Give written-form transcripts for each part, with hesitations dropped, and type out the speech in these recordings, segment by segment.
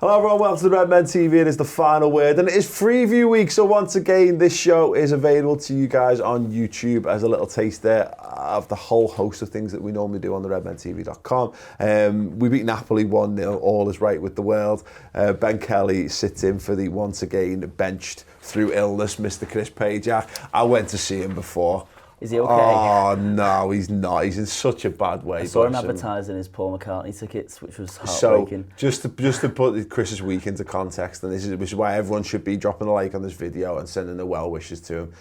Hello everyone, welcome to the Redmen TV. It is the final word and it is preview week. So once again, this show is available to you guys on YouTube as a little taster of the whole host of things that we normally do on the redmentv.com. We beat Napoli 1-0, all is right with the world. Ben Kelly sits in for the once again benched through illness, Mr. Chris Pajak. I went to see him before. Is he okay? Oh, no, he's not. He's in such a bad way. I saw him advertising his Paul McCartney tickets, which was heartbreaking. So, just to put Chris's week into context, and this is why everyone should be dropping a like on this video and sending their well wishes to him.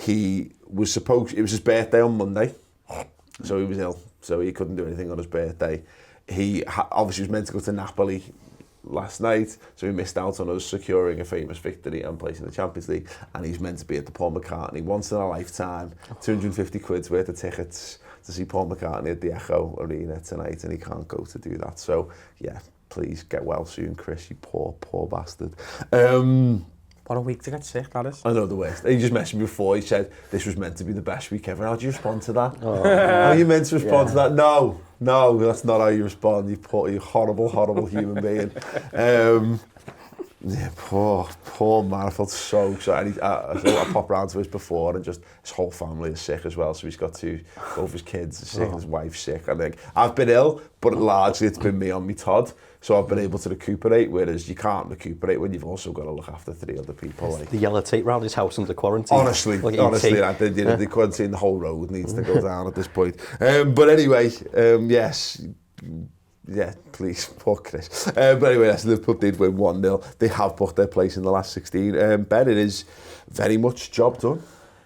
It was his birthday on Monday, so he was ill, so he couldn't do anything on his birthday. He obviously was meant to go to Napoli last night, so he missed out on us securing a famous victory and placing the Champions League, and he's meant to be at the Paul McCartney once in a lifetime, 250 quid's worth of tickets to see Paul McCartney at the Echo Arena tonight, and he can't go to do that. So yeah, please get well soon, Chris, you poor bastard. What a week to get sick, that is. I know, the worst. He just messaged me before, he said this was meant to be the best week ever. How do you respond to that? How are you meant to respond to that? No, that's not how you respond, you horrible human being. Yeah, poor man. I felt so excited. I popped round to us before, and just his whole family is sick as well. So he's got both his kids are sick, his wife's sick. I think I've been ill, but largely it's been me on me Todd. So I've been able to recuperate, whereas you can't recuperate when you've also got to look after 3 other people. Like. The yellow tape round his house under quarantine. Honestly, the quarantine, the whole road needs to go down at this point. But anyway, yes. Yeah, please, poor Chris. But anyway, yes, Liverpool did win 1-0. They have booked their place in the last 16. Ben, it is very much job done.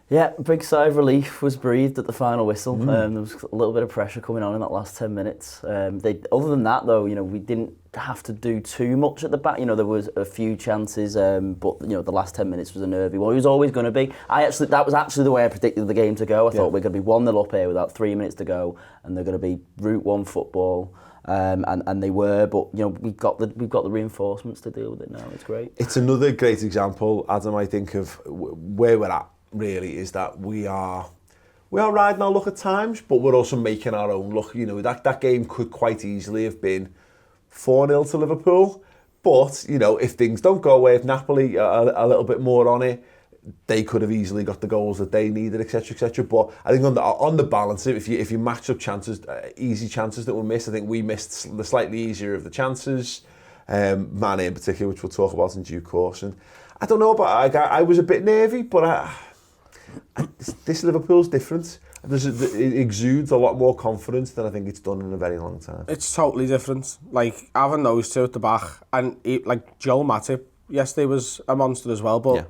Yeah, big sigh of relief was breathed at the final whistle. There was a little bit of pressure coming on in that last 10 minutes. Other than that, though, we didn't have to do too much at the back. There was a few chances, but the last 10 minutes was a nervy one. It was always going to be. That was actually the way I predicted the game to go. I thought we're going to be 1-0 up here without 3 minutes to go, and they're going to be Route 1 football. And they were, but we've got the reinforcements to deal with it now. It's great. It's another great example, Adam, I think, of where we're at. Really, is that we are riding our luck at times, but we're also making our own luck. That game could quite easily have been 4-0 to Liverpool, but if things don't go away, if Napoli are a little bit more on it, they could have easily got the goals that they needed, etc., etc. But I think on the balance, if you match up chances, easy chances that were missed, I think we missed the slightly easier of the chances. Mane in particular, which we'll talk about in due course. And I don't know, but I was a bit nervy, but this Liverpool's different. It exudes a lot more confidence than I think it's done in a very long time. It's totally different. Like having those two at the back, and Joel Matip yesterday was a monster as well, but. Yeah.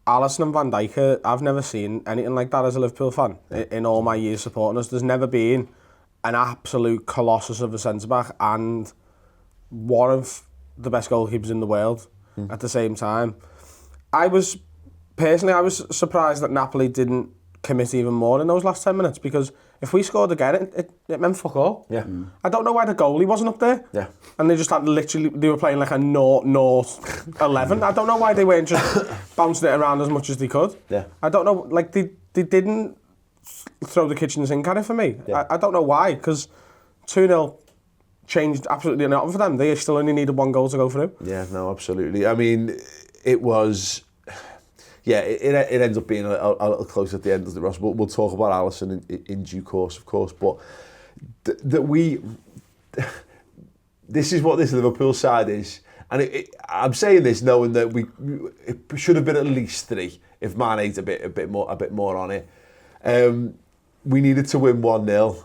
Alisson and Van Dijk, I've never seen anything like that as a Liverpool fan in all my years supporting us. There's never been an absolute colossus of a centre-back and one of the best goalkeepers in the world at the same time. I was surprised that Napoli didn't commit even more in those last 10 minutes, because if we scored again, it meant fuck all. Yeah. I don't know why the goalie wasn't up there. Yeah. And they just had they were playing like a 0-11. I don't know why they weren't just bouncing it around as much as they could. Yeah. I don't know, they didn't throw the kitchen sink at it for me. Yeah. I don't know why, because 2-0 changed absolutely nothing for them. They still only needed 1 goal to go through. Yeah, no, absolutely. I mean, it was... Yeah, it ends up being a little close at the end, doesn't it, Ross? We'll talk about Alisson in due course, of course. But this is what this Liverpool side is, and I'm saying this knowing that it should have been at least 3 if Mane's a bit more on it. We needed to win 1-0.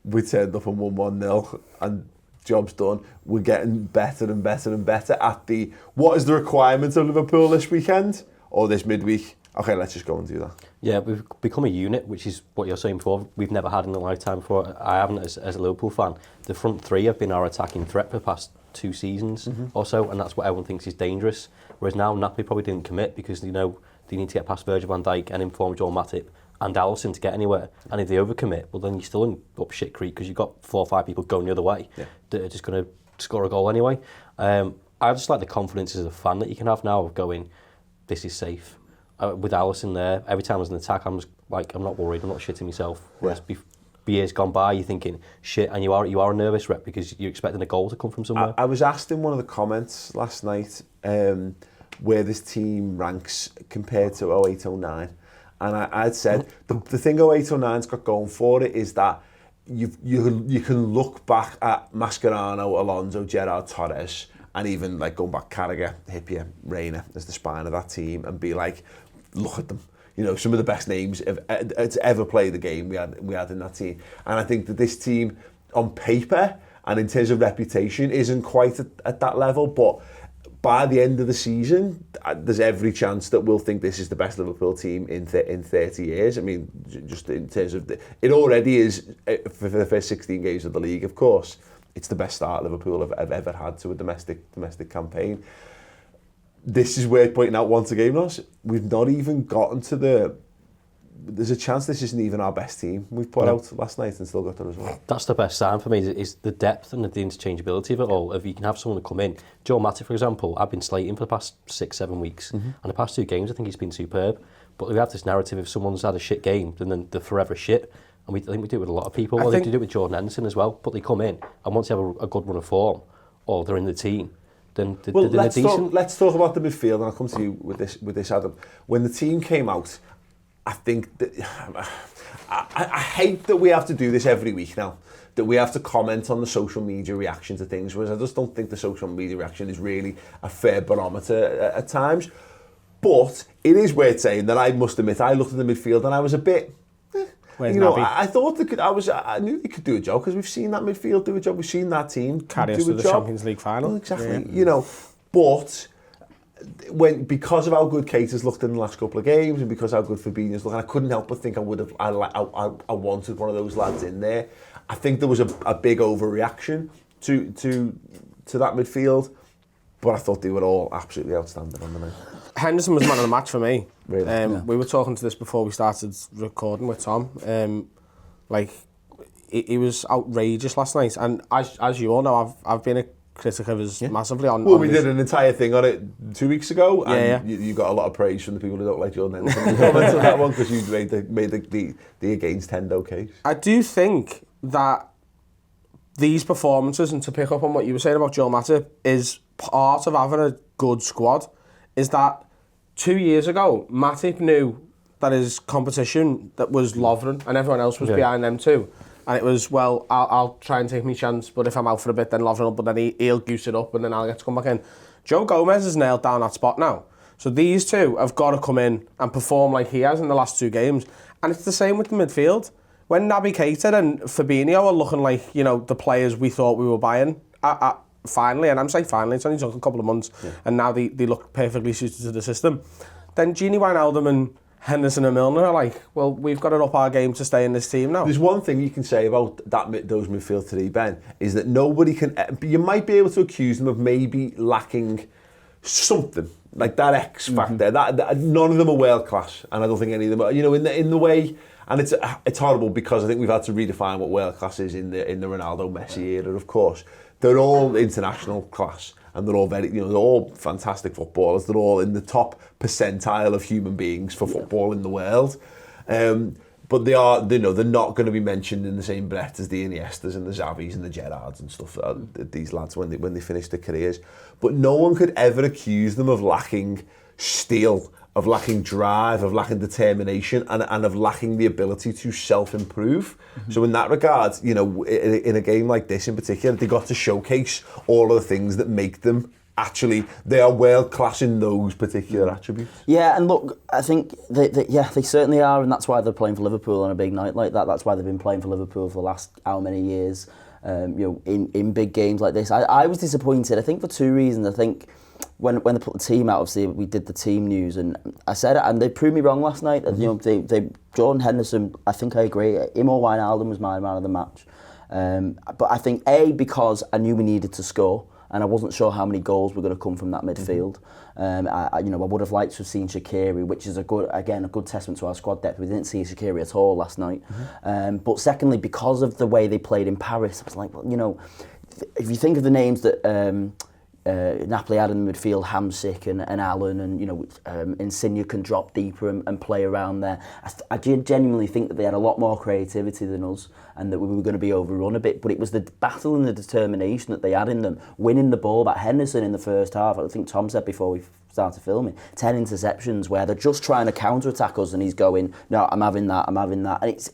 We turned up and won 1-0, and job's done. We're getting better and better and better at what is the requirement of Liverpool this weekend? Or this midweek. Okay, let's just go and do that. Yeah, we've become a unit, which is what you're saying before. We've never had in a lifetime before. I haven't as a Liverpool fan. The front 3 have been our attacking threat for the past 2 seasons or so, and that's what everyone thinks is dangerous. Whereas now Napoli probably didn't commit because they know they need to get past Virgil van Dijk and inform Joel Matip and Alisson to get anywhere. And if they overcommit, well, then you're still in up shit creek because you've got 4 or 5 people going the other way that are just going to score a goal anyway. I just like the confidence as a fan that you can have now of going, this is safe. With Alisson there, every time there's an attack, I'm just like, I'm not worried, I'm not shitting myself. Whereas years gone by, you're thinking, shit, and you are a nervous wreck because you're expecting a goal to come from somewhere. I was asked in one of the comments last night where this team ranks compared to 08-09, and I'd said the thing 08-09's got going for it is that you can look back at Mascherano, Alonso, Gerrard, Torres, and even like going back Carragher, Hyypiä, Reina as the spine of that team, and be like, look at them. You know, some of the best names to ever play the game we had in that team. And I think that this team, on paper and in terms of reputation, isn't quite at that level. But by the end of the season, there's every chance that we'll think this is the best Liverpool team in 30 years. I mean, just in terms of it already is for the first 16 games of the league. Of course, it's the best start Liverpool have ever had to a domestic campaign. This is worth pointing out once again, Ross. We've not even gotten to there's a chance this isn't even our best team we've put out last night and still got the result. That's the best sign for me, is the depth and the interchangeability of it all. If you can have someone to come in. Joe Matip, for example, I've been slating for the past 6-7 weeks. And the past 2 games, I think he's been superb. But we have this narrative, if someone's had a shit game, then they're forever shit. And I think we do it with a lot of people. Well, they do it with Jordan Henderson as well. But they come in, and once they have a good run of form, or they're in the team, then they're decent. Let's talk about the midfield, and I'll come to you with this, Adam. When the team came out, I think that I hate that we have to do this every week now, that we have to comment on the social media reaction to things, whereas I just don't think the social media reaction is really a fair barometer at times. But it is worth saying that I must admit, I looked at the midfield and I was a bit... I thought I knew they could do a job because we've seen that midfield do a job. We've seen that team carry us to the Champions League final. Well, exactly. Yeah. But because of how good Keita's has looked in the last couple of games and because how good Fabinho's looked, I couldn't help but think I wanted one of those lads in there. I think there was a big overreaction to that midfield, but I thought they were all absolutely outstanding on the night. Henderson was man of the match for me. Really? We were talking to this before we started recording with Tom. He was outrageous last night, and as you all know, I've been a critic of his massively on. Well, we did an entire thing on it 2 weeks ago, and yeah. You got a lot of praise from the people who don't like Jordan Henderson. Comments on that one because you made the against Hendo case. I do think that these performances, and to pick up on what you were saying about Joel Matip, is part of having a good squad. Is that 2 years ago, Matip knew that his competition that was Lovren and everyone else was behind them too. And it was, well, I'll try and take my chance, but if I'm out for a bit, then Lovren will, but then he'll goose it up and then I'll get to come back in. Joe Gomez has nailed down that spot now. So these two have got to come in and perform like he has in the last 2 games. And it's the same with the midfield. When Naby Keita and Fabinho are looking like, the players we thought we were buying, finally, and I'm saying finally, it's only took a couple of months, and now they look perfectly suited to the system, then Gini Wijnaldum and Henderson and Milner are like, well, we've got to up our game to stay in this team now. There's one thing you can say about those midfield three, Ben, is that nobody can... You might be able to accuse them of maybe lacking something, like that X factor. That none of them are world class, and I don't think any of them are, in the way... And it's horrible because I think we've had to redefine what world class is in the Ronaldo Messi era, of course. They're all international class, and they're all they're all fantastic footballers. They're all in the top percentile of human beings for football in the world. But they're not going to be mentioned in the same breath as the Iniestas and the Xavis and the Gerrards and stuff. These lads when they finish their careers, but no one could ever accuse them of lacking steel, of lacking drive, of lacking determination, and of lacking the ability to self-improve. So in that regard, in a game like this in particular, they got to showcase all of the things that make them they are world class in those particular attributes. Yeah, and look, I think they certainly are, and that's why they're playing for Liverpool on a big night like that. That's why they've been playing for Liverpool for the last how many years, in big games like this. I was disappointed, I think, for 2 reasons. I think when they put the team out, obviously we did the team news, and I said it, and they proved me wrong last night. They Jordan Henderson, I think I agree, him or Wijnaldum was my man of the match. But I think because I knew we needed to score, and I wasn't sure how many goals were going to come from that midfield. I would have liked to have seen Shaqiri, which is a good testament to our squad depth. We didn't see Shaqiri at all last night. But secondly, because of the way they played in Paris, I was like, well, if you think of the names that Napoli had in the midfield Hamsik and Allen, and Insigne can drop deeper and play around there. I genuinely think that they had a lot more creativity than us, and that we were going to be overrun a bit. But it was the battle and the determination that they had in them, winning the ball back. Henderson in the first half, I think Tom said before we started filming, 10 interceptions where they're just trying to counter-attack us, and he's going, no, I'm having that, and it's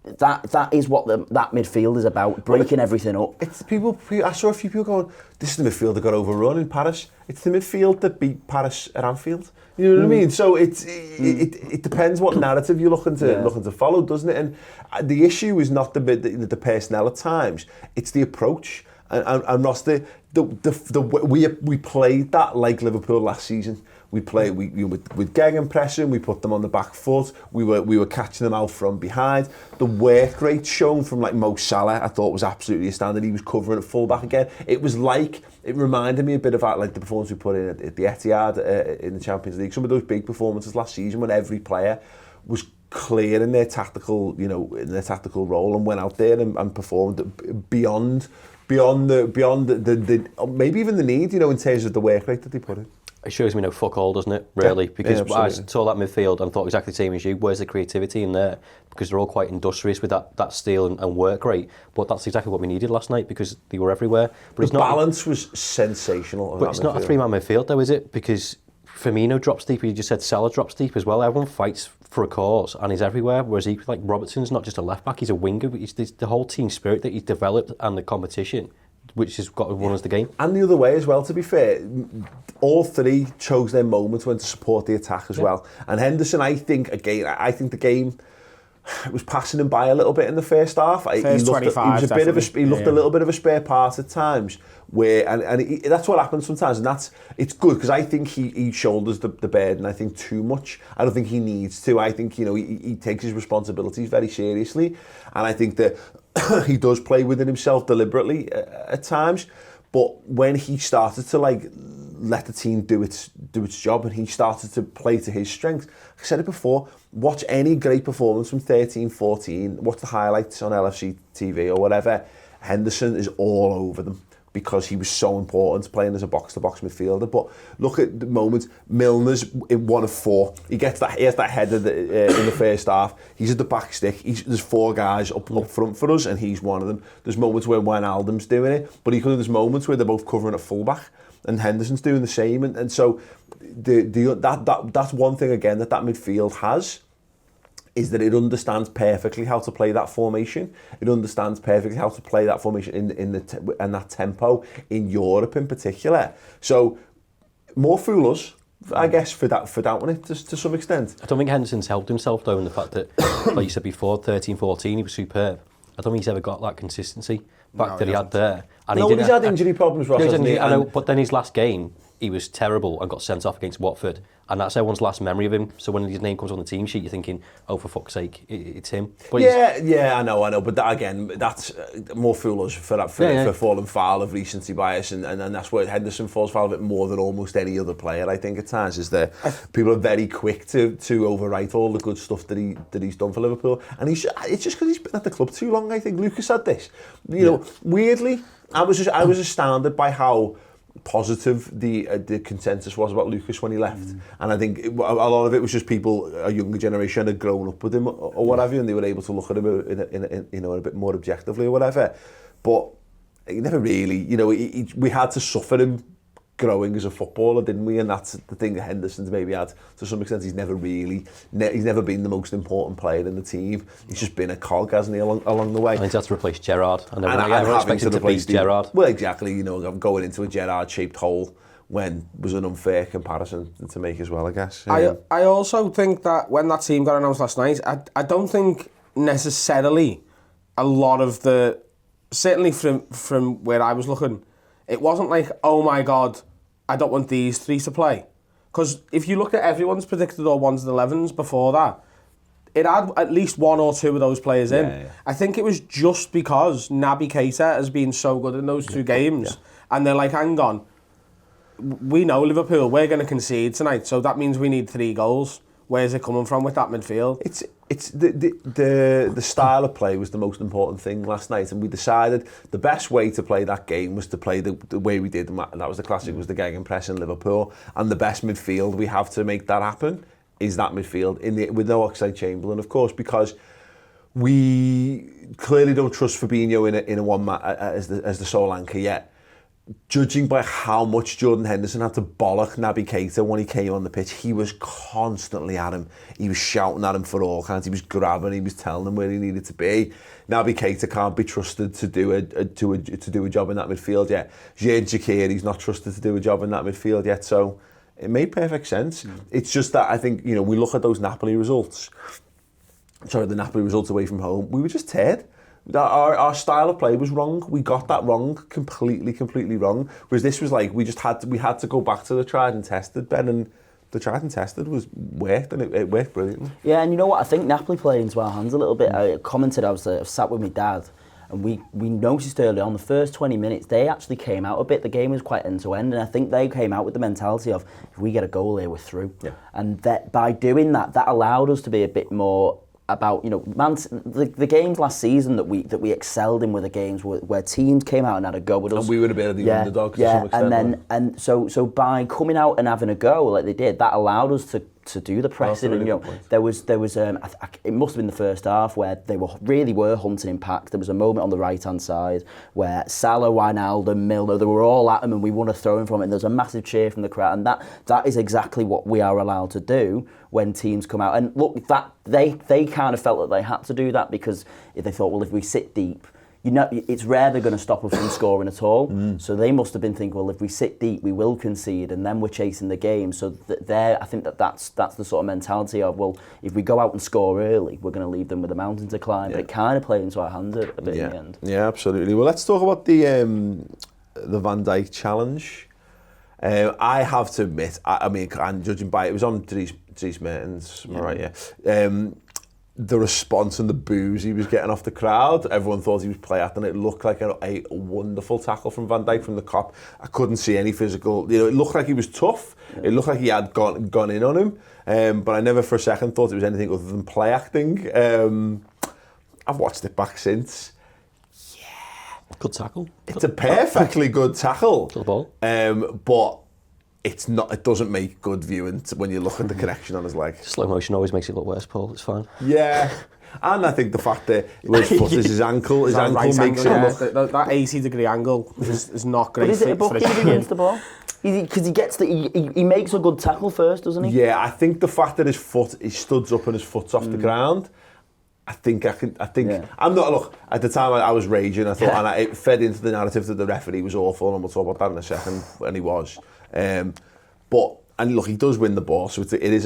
that is what that midfield is about, breaking everything up. It's the people. I saw a few people going, "This is the midfield that got overrun in Paris." It's the midfield that beat Paris at Anfield. You know what I mean? So it depends what narrative you're looking to follow, doesn't it? And the issue is not the personnel at times; it's the approach. And Ross, we played that like Liverpool last season. We played with gegenpressing. We put them on the back foot. We were catching them out from behind. The work rate shown from like Mo Salah, I thought was absolutely astounding. He was covering at full back again. It reminded me a bit of like the performance we put in at the Etihad in the Champions League. Some of those big performances last season when every player was clear in their tactical, role and went out there and performed beyond the maybe even the need, in terms of the work rate that they put in. It shows me no fuck all, doesn't it, really? Because I saw that midfield and thought exactly the same as you. Where's the creativity in there? Because they're all quite industrious with that steel and work rate. But that's exactly what we needed last night, because they were everywhere. But the balance was sensational. But it's not a three-man midfield, though, is it? Because Firmino drops deep, you just said Salah drops deep as well. Everyone fights for a cause and he's everywhere. Whereas like Robertson's not just a left-back, he's a winger. It's the whole team spirit that he's developed and the competition, which has got to won us the game. And the other way as well, to be fair, all three chose their moments when to support the attack as well. And Henderson, I think the game was passing him by a little bit in the first half. He looked a little bit of a spare part at times, where that's what happens sometimes, and it's good because I think he shoulders the burden. I think too much. I don't think he needs to. I think he takes his responsibilities very seriously, and I think that he does play within himself deliberately at times. But when he started to let the team do its job and he started to play to his strengths, I said it before, watch any great performance from 13-14, watch the highlights on LFC TV or whatever, Henderson is all over them because he was so important playing as a box-to-box midfielder. But look at the moments, Milner's in 1 of 4. He has that header in the first half. He's at the back stick. There's 4 guys up front for us and he's one of them. There's moments where Wijnaldum's doing it, but equally there's moments where they're both covering at full-back and Henderson's doing the same. And so that's one thing, again, that midfield has, is that it understands perfectly how to play that formation. It understands perfectly how to play that formation in that tempo in Europe in particular. So more fool us, I guess, for doubting it to some extent. I don't think Henderson's helped himself though in the fact that, like you said before, 13-14 he was superb. I don't think he's ever got that consistency back that he had there. And he's had injury problems, Ross, hasn't he? I know, but then his last game, he was terrible and got sent off against Watford. And that's everyone's last memory of him. So when his name comes on the team sheet, you're thinking, oh, for fuck's sake, it's him. But I know. But that's more foolish for falling foul of recency bias. And that's where Henderson falls foul of it more than almost any other player, I think, at times, is that people are very quick to overwrite all the good stuff that he's done for Liverpool. And it's just because he's been at the club too long, I think. Lucas had this. Weirdly, I was astounded by how positive the consensus was about Lucas when he left, and I think a lot of it was just people, a younger generation, had grown up with him or whatever, and they were able to look at him in a bit more objectively or whatever. But he never really, we had to suffer him growing as a footballer, didn't we? And that's the thing that Henderson's maybe had to some extent. He's never been the most important player in the team. He's just been a cog, hasn't he, along the way? And he's had to replace Gerrard, and everyone expected to beat Gerrard. Well, exactly. I'm going into a Gerrard-shaped hole when was an unfair comparison to make as well, I guess. I also think that when that team got announced last night, I don't think necessarily a lot of the, certainly from where I was looking, it wasn't like, oh my God, I don't want these 3 to play. Because if you look at everyone's predicted or 1s and 11s before that, it had at least 1 or 2 of those players in. Yeah. I think it was just because Naby Keita has been so good in those 2 games. Yeah. And they're like, hang on, we know Liverpool, we're going to concede tonight, so that means we need 3 goals. where's it coming from with that midfield? It's the style of play was the most important thing last night, and we decided the best way to play that game was to play the way we did, and that was the classic, was the gegenpress in Liverpool, and the best midfield we have to make that happen is that midfield with no Oxlade-Chamberlain, of course, because we clearly don't trust Fabinho in a one as the sole anchor yet. Judging by how much Jordan Henderson had to bollock Naby Keita when he came on the pitch, he was constantly at him. He was shouting at him for all kinds. He was grabbing. He was telling him where he needed to be. Naby Keita can't be trusted to do a job in that midfield yet. Xherdan Shaqiri's not trusted to do a job in that midfield yet. So it made perfect sense. It's just that I think, you know, we look at those Napoli results. Sorry, the Napoli results away from home. We were just tired. Our style of play was wrong. We got that wrong, completely wrong. Whereas this was like we had to go back to the tried and tested, Ben, and the tried and tested worked, and it worked brilliantly. Yeah, and you know what? I think Napoli played into our hands a little bit. I commented, I was sat with my dad, and we noticed early on the first 20 minutes they actually came out a bit. The game was quite end to end, and I think they came out with the mentality of if we get a goal here, we're through. Yeah. And that by doing that allowed us to be a bit more about, you know, the games last season that we excelled in were the games where teams came out and had a go with us. And we would have been at the underdog to some extent. So by coming out and having a go like they did, that allowed us to do the pressing. Really, and you know, there was it must have been the first half where they were hunting in packs. There was a moment on the right hand side where Salah, Wijnaldum, Milner, they were all at him, and we won a throw in from it. And there was a massive cheer from the crowd, and that is exactly what we are allowed to do when teams come out. And look, that they kind of felt that they had to do that because if they thought, well, if we sit deep, you know, it's rare they're going to stop us from scoring at all. So they must have been thinking, well, if we sit deep, we will concede, and then we're chasing the game. So I think that's the sort of mentality of, well, if we go out and score early, we're going to leave them with a mountain to climb. Yeah. But it kind of played into our hands a bit in the end. Yeah, absolutely. Well, let's talk about the Van Dijk challenge. I have to admit, I mean, and judging by it was on Dries Mertens, am I right? Yeah. The response and the boos he was getting off the crowd, everyone thought he was play acting. It looked like a wonderful tackle from Van Dijk from the cop. I couldn't see any physical, you know, it looked like he was tough. Yeah. It looked like he had gone in on him, but I never for a second thought it was anything other than play acting. I've watched it back since. Good tackle. It's a perfectly good tackle. Good ball. But it's not. It doesn't make good viewing when you look at the connection on his leg. Slow motion always makes it look worse, Paul. It's fine. Yeah, and I think the fact that his foot is his ankle makes it look... That 80-degree angle is not great. But is it a bookie if he wins the ball? Because he makes a good tackle first, doesn't he? Yeah, I think the fact that he studs up and his foot's off the ground. I think yeah. I'm not, look, at the time I was raging, I thought, and it fed into the narrative that the referee was awful, and we'll talk about that in a second, and he was. But, and look, he does win the ball, so it is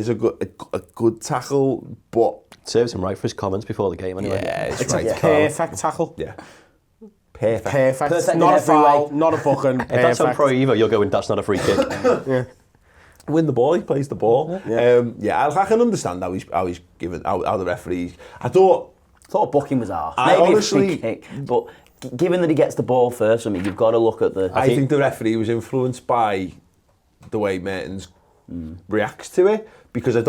a good tackle, but... It serves him right for his comments before the game anyway. Yeah, it's right. A perfect tackle. Yeah. Perfect. Not a foul, not a booking. If that's on Pro Evo, you're going, that's not a free kick. Yeah. Win the ball, he plays the ball. Yeah, I can understand how he's given, how the referee... I thought booking was arse. Maybe honestly, a free kick, but given that he gets the ball first, I mean, you've got to look at the... I think the referee was influenced by the way Mertens reacts to it, because I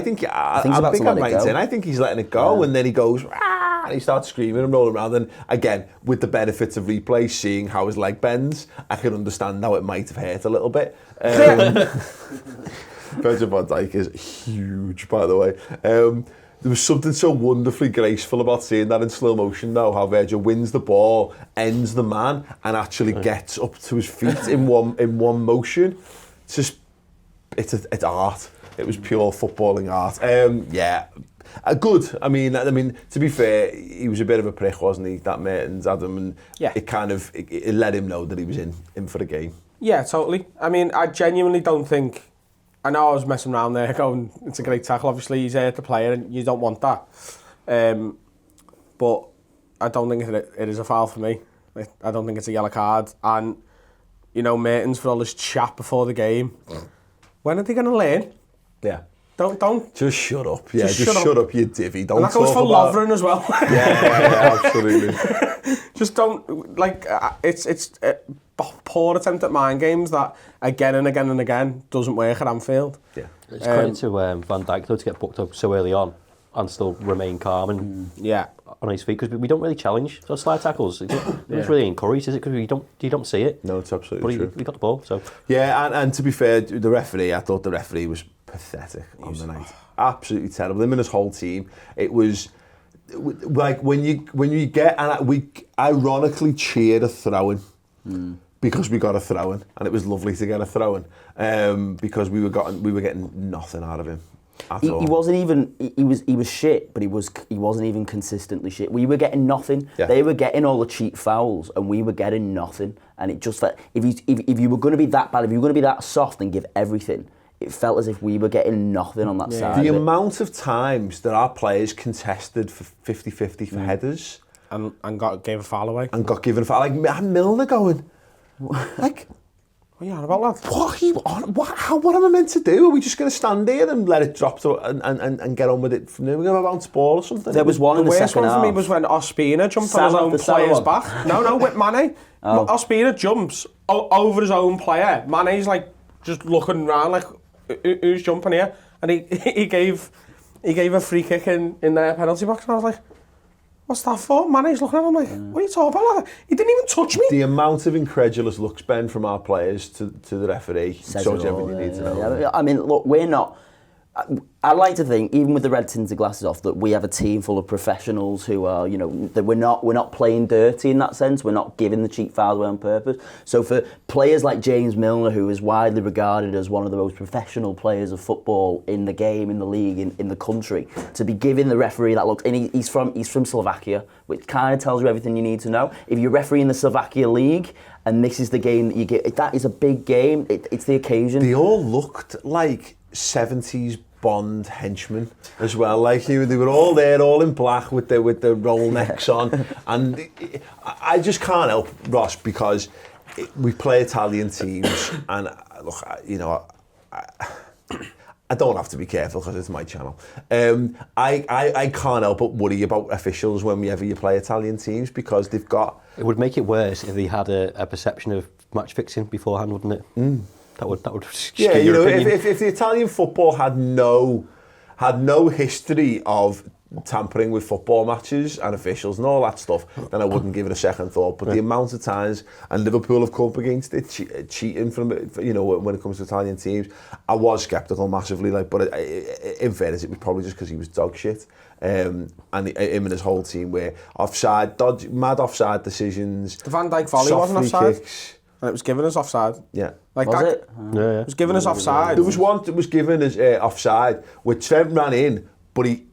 think I'm right in. I think he's letting it go, and then he goes, "Rah!" and he starts screaming and rolling around. And again, with the benefits of replay, seeing how his leg bends, I can understand how it might have hurt a little bit. Virgil van Dijk is huge, by the way. There was something so wonderfully graceful about seeing that in slow motion now, how Virgil wins the ball, ends the man, and actually gets up to his feet in one motion. It's just, it's art. It was pure footballing art. Good. I mean, to be fair, he was a bit of a prick, wasn't he, that Mertens, Adam, and it let him know that he was in for the game. Yeah, totally. I mean, I genuinely don't think... I know I was messing around there going, it's a great tackle, obviously he's there to play and you don't want that. But I don't think it is a foul for me. I don't think it's a yellow card. And, you know, Mertens, for all his chat before the game, when are they going to learn? Yeah. Don't. Just shut up. Yeah, just shut up, you divvy. Don't and that goes for Lovren as well. Yeah, absolutely. just don't, like, it's poor attempt at mind games that again and again and again doesn't work at Anfield. Yeah. It's credit to Van Dijk though to get booked up so early on and still remain calm and on his feet, because we don't really challenge those slide tackles. It's really encouraged, is it? Because you don't see it. No, it's absolutely true. He got the ball, so. Yeah, and to be fair, the referee, I thought the referee was pathetic on the night. Absolutely terrible. Him and his whole team. It was like when you get, and we ironically cheered a throw-in because we got a throw-in, and it was lovely to get a throw-in because we were getting nothing out of him. He wasn't even. He was shit, but he wasn't even consistently shit. We were getting nothing. Yeah. They were getting all the cheap fouls, and we were getting nothing. And it just felt, if you were going to be that bad, if you were going to be that soft and give everything, it felt as if we were getting nothing on that side. The amount of times that our players contested for 50-50 for headers and gave a foul away. And got given a foul. Like, Milner going, like, what are you on about, lad? What are you on? What am I meant to do? Are we just going to stand here and let it drop and get on with it from there? We're going to bounce ball or something? There was one in the second half. The worst one for me was when Ospina jumped on his own player's back. No, with Mane. Ospina jumps over his own player. Mane's like just looking around like, who's jumping here? And he gave a free kick in their penalty box, and I was like, what's that for? Mane's looking at him like, what are you talking about? Like, he didn't even touch me. The amount of incredulous looks, Ben, from our players to the referee shows everything you need to know. Yeah. I mean, look, we're not. I like to think, even with the red tinted glasses off, that we have a team full of professionals who are, that we're not playing dirty in that sense. We're not giving the cheap fouls away on purpose. So for players like James Milner, who is widely regarded as one of the most professional players of football in the game, in the league, in the country, to be giving the referee that look, and he's from Slovakia, which kind of tells you everything you need to know. If you're refereeing the Slovakia league, and this is the game that you get, that is a big game. It's the occasion. They all looked like 70s Bond henchmen as well. Like they were all there, all in black with the roll necks on, and I just can't help, Ross, because we play Italian teams, and look, I don't have to be careful because it's my channel. I can't help but worry about officials whenever you play Italian teams, because they've got. It would make it worse if they had a perception of match fixing beforehand, wouldn't it? That would yeah, if the Italian football had no history of tampering with football matches and officials and all that stuff, then I wouldn't give it a second thought. But the amount of times, and Liverpool have come up against it, cheating from when it comes to Italian teams, I was sceptical massively. But in fairness, it was probably just because he was dog shit, and him and his whole team were offside, mad offside decisions. The Van Dijk volley wasn't offside. Kicks. And it was given as offside. Yeah. Like was it? Yeah. It was given as offside. There was one that was given as offside, where Trent ran in, but he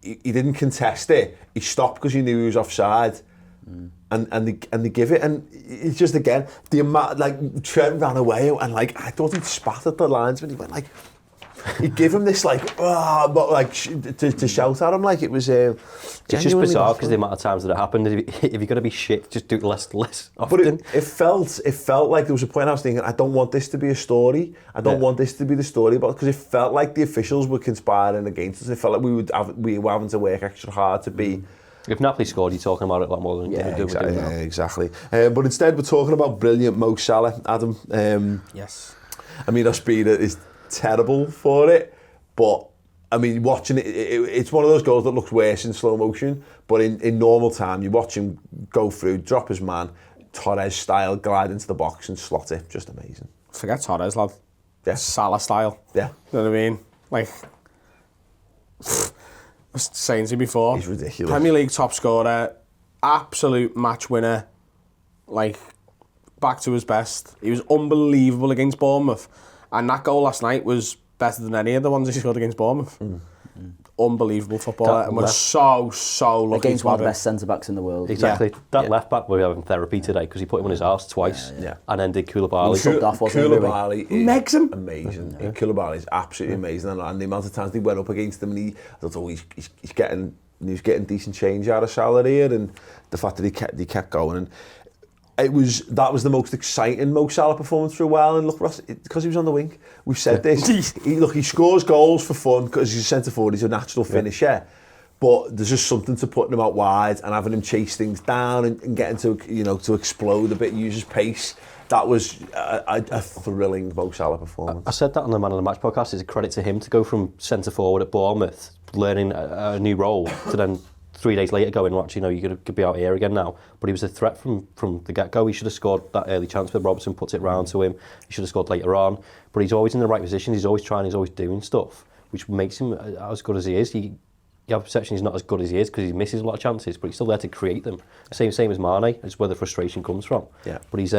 didn't contest it. He stopped because he knew he was offside. And they give it, and it's just, again, the amount, like, Trent ran away, and like, I thought he'd spat at the linesman. He went like, he'd give him this like, but like to shout at him, like it was. It's just bizarre because the amount of times that it happened. If you're going to be shit, just do it less often. But it felt like there was a point I was thinking, I don't want this to be a story. I don't want this to be the story about, because it felt like the officials were conspiring against us. It felt like we were having to work extra hard to be. If Napoli scored, you're talking about it a lot more than you do. Exactly. But instead, we're talking about brilliant Mo Salah, Adam. Yes. I mean, Ospina is terrible for it, but I mean, watching it, it's one of those goals that looks worse in slow motion, but in normal time, you watch him go through, drop his man, Torres style, glide into the box and slot it. Just amazing. Forget Torres, lad. Yeah. Salah style. Yeah. You know what I mean? Like, I was saying to you before, he's ridiculous. Premier League top scorer, absolute match winner, like, back to his best. He was unbelievable against Bournemouth. And that goal last night was better than any of the ones he scored against Bournemouth. Unbelievable footballer, and we're so lucky against one of the best centre-backs in the world. Exactly. Yeah. That left-back we were having therapy today because he put him on his arse twice and then did Koulibaly. Koulibaly is him amazing. Yeah. Koulibaly is absolutely amazing, and the amount of times they went up against him, and I thought, he's getting decent change out of Salah here, and the fact that he kept going, and that was the most exciting Mo Salah performance for a while. And look, Ross, because he was on the wing, we've said this. He scores goals for fun because he's a centre forward. He's a natural finisher. But there's just something to putting him out wide and having him chase things down and getting to, you know, to explode a bit, use his pace. That was a thrilling Mo Salah performance. I said that on the Man of the Match podcast. It's a credit to him to go from centre forward at Bournemouth, learning a new role, to then 3 days later going, well, actually, no, you're going to be out here again now. But he was a threat from the get-go. He should have scored that early chance, but Robertson puts it round to him. He should have scored later on. But he's always in the right positions. He's always trying. He's always doing stuff, which makes him as good as he is. You have a perception he's not as good as he is because he misses a lot of chances, but he's still there to create them. Same as Mane. It's where the frustration comes from. Yeah. But he's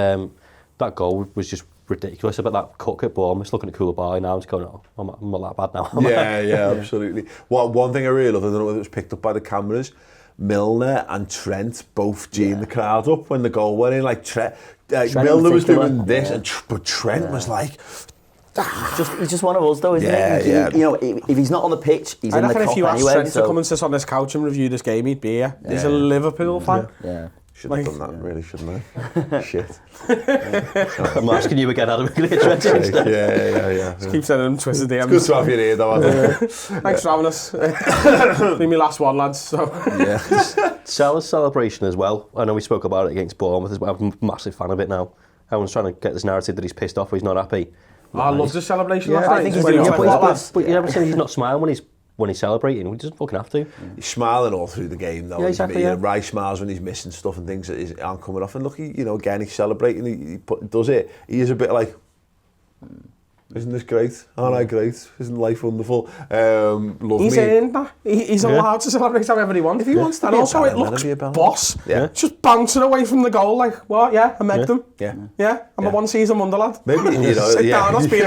that goal was just ridiculous. About that cook at Bournemouth, looking at Koulibaly now, it's going, oh, I'm not that bad now. Yeah, absolutely. One thing I really loved, I don't know whether it was picked up by the cameras, Milner and Trent both geeing the crowd up when the goal went in. Like Milner was doing this, but Trent was like... He's just one of us, though, isn't he? You know, if he's not on the pitch, he's in the cup anyway. If you asked Trent to come and sit on this couch and review this game, he'd be here. He's a Liverpool fan. Yeah. Should have done that, really, shouldn't I? Shit. I'm asking you again, Adam. Yeah. Just keep sending them twisted DMs. It's good to have you here, though, Adam. Thanks for having us. Be my last one, lads. So. Yeah. Salah's celebration as well. I know we spoke about it against Bournemouth. I'm a massive fan of it now. Everyone's trying to get this narrative that he's pissed off or he's not happy. I love the celebration last I night. think he's doing But you never say he's not smiling when he's celebrating. He doesn't fucking have to. He's smiling all through the game, though. Yeah, exactly. Yeah. Rice smiles when he's missing stuff and things that aren't coming off. And look, again, he's celebrating. He does it. He is a bit like, isn't this great? Aren't I great? Isn't life wonderful? He's earned that. He's allowed to celebrate however he wants. If he wants that. Also, it looks boss. Yeah. Just bouncing away from the goal like, what? Yeah, I met them. Yeah. I'm a one-season wonderland. Maybe, Sit down, that's being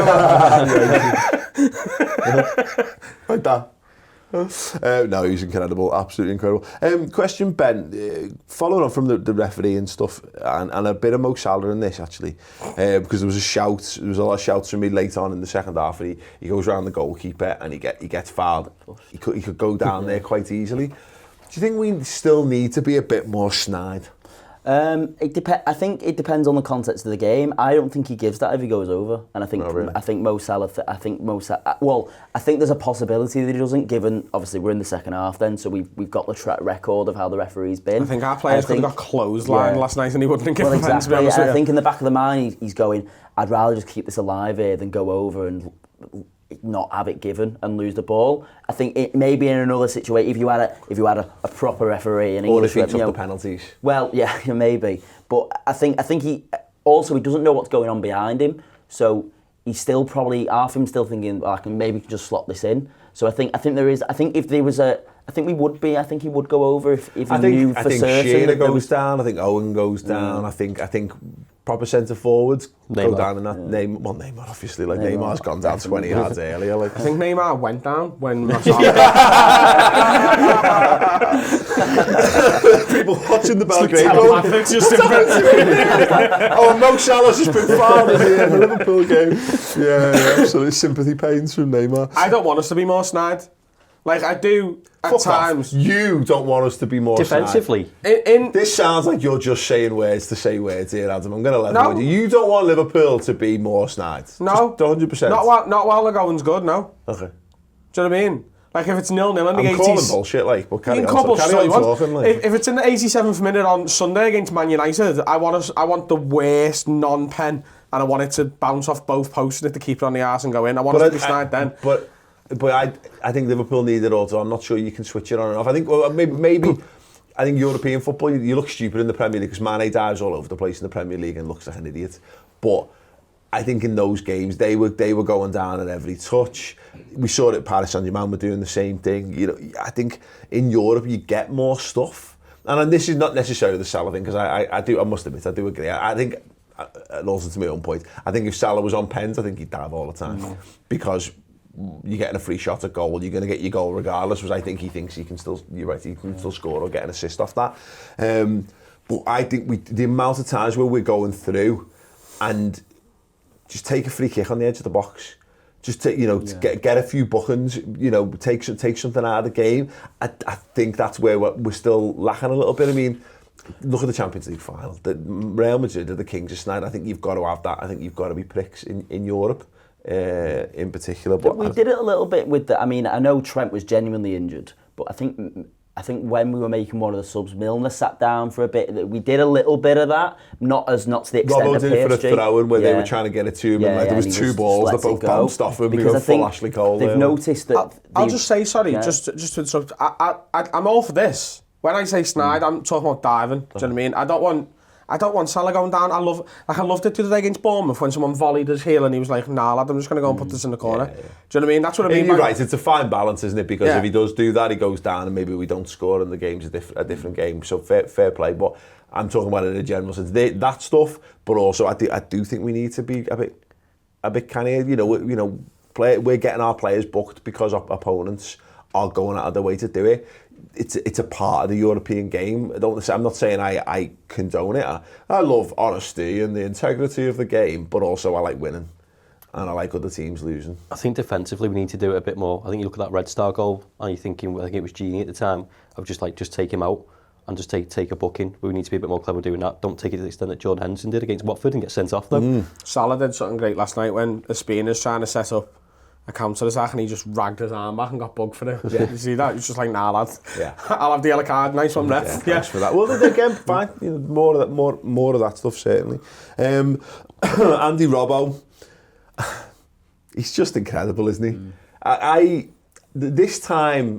like that. No, he's incredible, absolutely incredible. Question, Ben, following on from the referee and stuff, and a bit of Mo Salah in this actually, because there was a lot of shouts from me late on in the second half, and he goes around the goalkeeper and he gets fouled. He could go down there quite easily. Do you think we still need to be a bit more snide? I think it depends on the context of the game. I don't think he gives that if he goes over, and I think Mo Salah. Well, I think there's a possibility that he doesn't. Given obviously we're in the second half, then so we've got the track record of how the referee's been. I think our players could have got clotheslined last night, and he wouldn't have given them. Exactly. I think in the back of the mind he's going, I'd rather just keep this alive here than go over and not have it given and lose the ball. I think it maybe in another situation if you had a proper referee and or if he took the penalties. Well, yeah, maybe. But I think he doesn't know what's going on behind him, so he's still probably half him still thinking, I can maybe just slot this in. So I think if there was I think he would go over if he knew for certain. I think Shearer goes down. I think Owen goes down. I think proper centre forwards go down in that. Neymar obviously. Like Neymar's gone down 20 yards earlier. Like. I think Neymar went down when People watching the Belgrade game. Mo Salah's just been fouled in the Liverpool game. Yeah, absolutely sympathy pains from Neymar. I don't want us to be more snide. Like I do at times. You don't want us to be more defensively. This sounds like you're just saying words to say words here, Adam. I'm going to let you with you. You don't want Liverpool to be more snide. No, 100%. Not while the going's good. No. Okay. Do you know what I mean? Like if it's 0-0 in the 80s. I'm calling bullshit, like, but carry on talking. Like. If it's in the 87th minute on Sunday against Man United, I want the worst non-pen, and I want it to bounce off both posts and hit the keeper on the arse and go in. I want it to be snide then. But I think Liverpool need it also. I'm not sure you can switch it on and off. I think maybe I think European football, you look stupid in the Premier League because Mane dives all over the place in the Premier League and looks like an idiot. But I think in those games they were going down at every touch. We saw it at Paris Saint-Germain were doing the same thing. I think in Europe you get more stuff. And this is not necessarily the Salah thing because I must admit I do agree. I think, and also to my own point, I think if Salah was on pens, I think he'd dive all the time because you're getting a free shot at goal, you're going to get your goal regardless, which I think he thinks he can still score or get an assist off that. But I think the amount of times where we're going through and just take a free kick on the edge of the box, just to, get a few bookings, take something out of the game. I think that's where we're still lacking a little bit. I mean, look at the Champions League final. The Real Madrid are the kings of snide. I think you've got to have that. I think you've got to be pricks in Europe. In particular, but we did it a little bit with I know Trent was genuinely injured, But I think when we were making one of the subs, Milner sat down for a bit. We did a little bit of that, not to the extent Robbo of did it for a PSG. throw-in where they were trying to get it to him, and like, there was two balls that both bounced off him. Because I full think Ashley Cole they've noticed that... I'll just say, sorry, just to interrupt. I'm all for this. When I say snide, I'm talking about diving. Do you know what I mean? I don't want Salah going down. I loved it the other day against Bournemouth when someone volleyed his heel and he was like, nah, lad, I'm just going to go and put this in the corner. Do you know what I mean? That's what I mean. You're right, it's a fine balance, isn't it? Because if he does do that, he goes down and maybe we don't score and the game's a different game. So fair play. But I'm talking about it in a general sense. That stuff, but also I do think we need to be a bit kind of, we're getting our players booked because our opponents are going out of their way to do it. It's a part of the European game. I'm not saying I condone it. I love honesty and the integrity of the game, but also I like winning and I like other teams losing. I think defensively we need to do it a bit more. I think you look at that Red Star goal and you're thinking, I think it was Genie at the time, of just take him out and just take a booking. But we need to be a bit more clever doing that. Don't take it to the extent that Jordan Henderson did against Watford and get sent off though. Salah did something great last night when the Spainers trying to set up a counter-attack and he just ragged his arm back and got bugged for it. Yeah. You see that? He's just like, nah, lad. Yeah. I'll have the yellow card. Nice one, ref. Yeah, thanks for that. Well, again, fine. More of that stuff, certainly. Andy Robbo, he's just incredible, isn't he?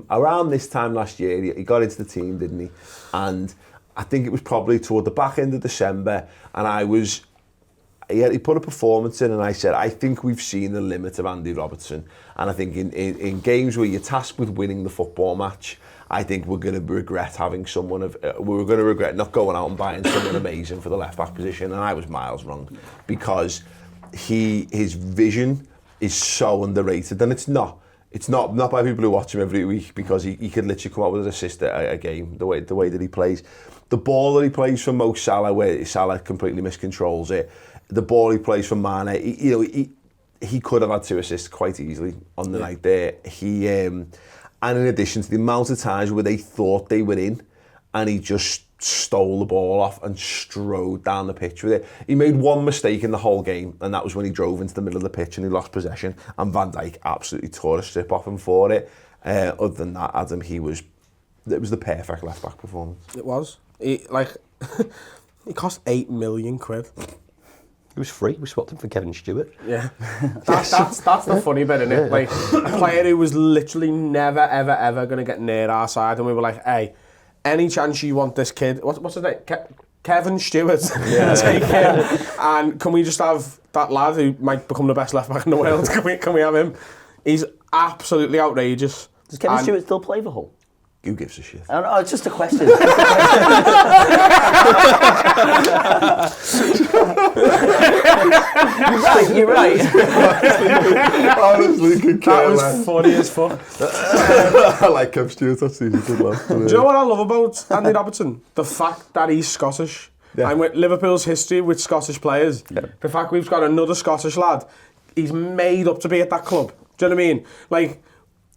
Around this time last year, he got into the team, didn't he? And I think it was probably toward the back end of December, and he put a performance in and I said, I think we've seen the limit of Andy Robertson. And I think in games where you're tasked with winning the football match, I think we're going to regret having we're going to regret not going out and buying someone amazing for the left-back position. And I was miles wrong because his vision is so underrated. And it's not by people who watch him every week because he could literally come up with an assist at a game, the way that he plays. The ball that he plays for Mo Salah, where Salah completely miscontrols it, the ball he plays for Mane, he could have had 2 assists quite easily on the night there. And in addition to the amount of times where they thought they were in, and he just stole the ball off and strode down the pitch with it. He made one mistake in the whole game, and that was when he drove into the middle of the pitch and he lost possession, and Van Dijk absolutely tore a strip off him for it. Other than that, Adam, it was the perfect left-back performance. It was. He cost £8 million. It was free. We swapped him for Kevin Stewart. Yeah. That's the funny bit, isn't it? Like, a player who was literally never, ever, ever going to get near our side, and we were like, hey, any chance you want this kid, what's his name? Kevin Stewart, take him, and can we just have that lad who might become the best left back in the world? Can we have him? He's absolutely outrageous. Does Kevin Stewart still play for Hull? Who gives a shit? I don't know, it's just a question. You're right. Honestly, could care that less. was funny as fuck. I like Kev Stewart, that's easy to love. Do you know what I love about Andy Robertson? The fact that he's Scottish. Yeah. And with Liverpool's history with Scottish players, the fact we've got another Scottish lad, he's made up to be at that club. Do you know what I mean? Like,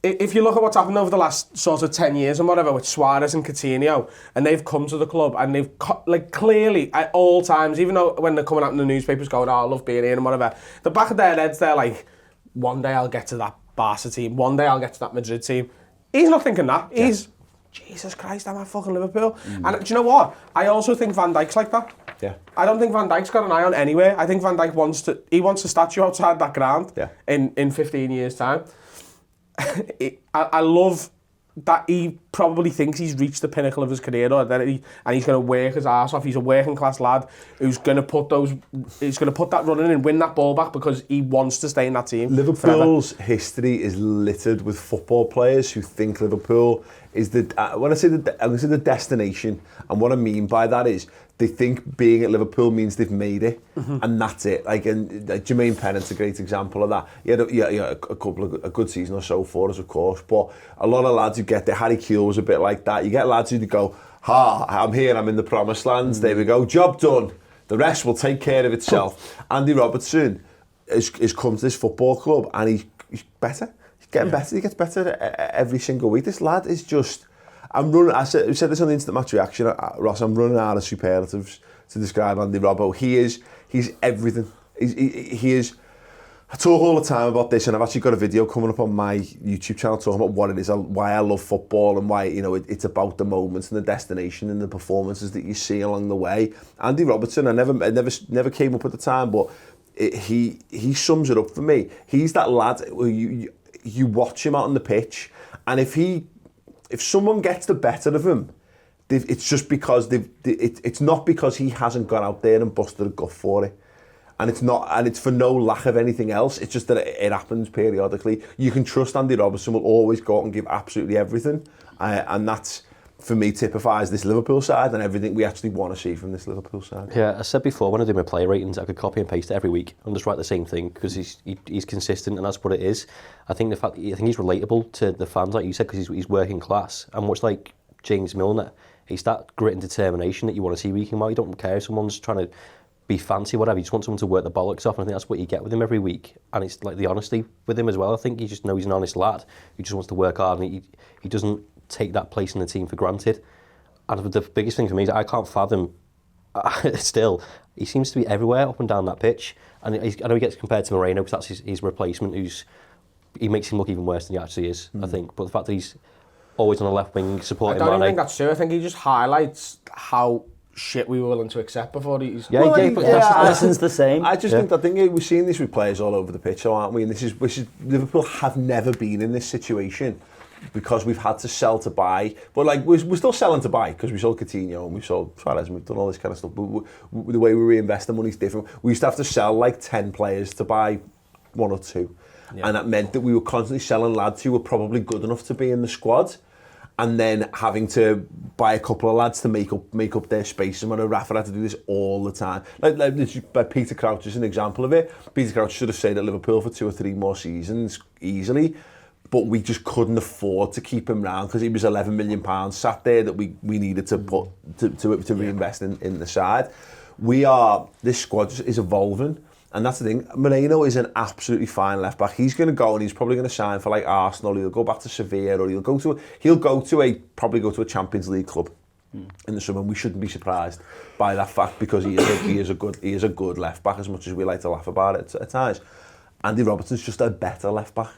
if you look at what's happened over the last sort of 10 years and whatever with Suarez and Coutinho, and they've come to the club and they've like clearly at all times, even though when they're coming out in the newspapers going, oh, I love being here and whatever, the back of their heads they're like, one day I'll get to that Barca team, one day I'll get to that Madrid team. He's not thinking that. He's, Jesus Christ, I'm at fucking Liverpool. And do you know what? I also think Van Dijk's like that. Yeah. I don't think Van Dijk's got an eye on anywhere. I think Van Dijk wants a statue outside that ground in 15 years' time. I love that he probably thinks he's reached the pinnacle of his career already, and he's going to work his arse off. He's a working class lad who's going to put that running and win that ball back because he wants to stay in that team. Liverpool's history is littered with football players who think Liverpool is when I say the destination, and what I mean by that is they think being at Liverpool means they've made it, and that's it. Like Jermaine Pennant's a great example of that. He had a good season or so for us, of course, but a lot of lads who get there, Harry Kewell was a bit like that. You get lads who go, I'm here, I'm in the promised lands, there we go, job done. The rest will take care of itself. Andy Robertson has come to this football club and he's better. He's getting better. He gets better every single week. This lad is just... I said this on the Instant Match Reaction, Ross, I'm running out of superlatives to describe Andy Robbo. He's everything. He is... I talk all the time about this, and I've actually got a video coming up on my YouTube channel talking about what it is, why I love football, and why, you know, it's about the moments and the destination and the performances that you see along the way. Andy Robertson, I never came up at the time, but he sums it up for me. He's that lad who you watch him out on the pitch, and if someone gets the better of him, it's just because it's not because he hasn't gone out there and busted a gut for it. And it's for no lack of anything else. It's just that it happens periodically. You can trust Andy Robertson will always go out and give absolutely everything. And that's, for me, typifies this Liverpool side and everything we actually want to see from this Liverpool side. Yeah, I said before, when I do my player ratings, I could copy and paste it every week and just write the same thing because he's consistent and that's what it is. I think he's relatable to the fans, like you said, because he's working class. And much like James Milner, he's that grit and determination that you want to see week in, while you don't care if someone's trying to be fancy, whatever. You just want someone to work the bollocks off, and I think that's what you get with him every week. And it's like the honesty with him as well. I think you just know he's an honest lad who just wants to work hard, and he doesn't take that place in the team for granted. And the biggest thing for me is I can't fathom, still, he seems to be everywhere up and down that pitch. And I know he gets compared to Moreno because that's his replacement, he makes him look even worse than he actually is, I think. But the fact that he's always on the left wing supporting Mane. I don't even think that's true. I think he just highlights how shit we were willing to accept before he's... Alisson's the same. I think we've seen this with players all over the pitch, aren't we? And this is Liverpool have never been in this situation because we've had to sell to buy. But like we're still selling to buy because we sold Coutinho and we sold Suarez and we've done all this kind of stuff. But the way we reinvest the money is different. We used to have to sell like 10 players to buy 1 or 2. Yeah. And that meant that we were constantly selling lads who were probably good enough to be in the squad, and then having to buy a couple of lads to make up their space. And when Rafa had to do this all the time. Like Peter Crouch is an example of it. Peter Crouch should have stayed at Liverpool for 2 or 3 more seasons easily, but we just couldn't afford to keep him round because he was £11 million sat there that we needed to put to reinvest in the side. This squad is evolving. And that's the thing. Moreno is an absolutely fine left back. He's going to go and he's probably going to sign for like Arsenal. He'll go back to Sevilla, or he'll probably go to a Champions League club in the summer. We shouldn't be surprised by that fact because he is a good left back, as much as we like to laugh about it at times. Andy Robertson's just a better left back,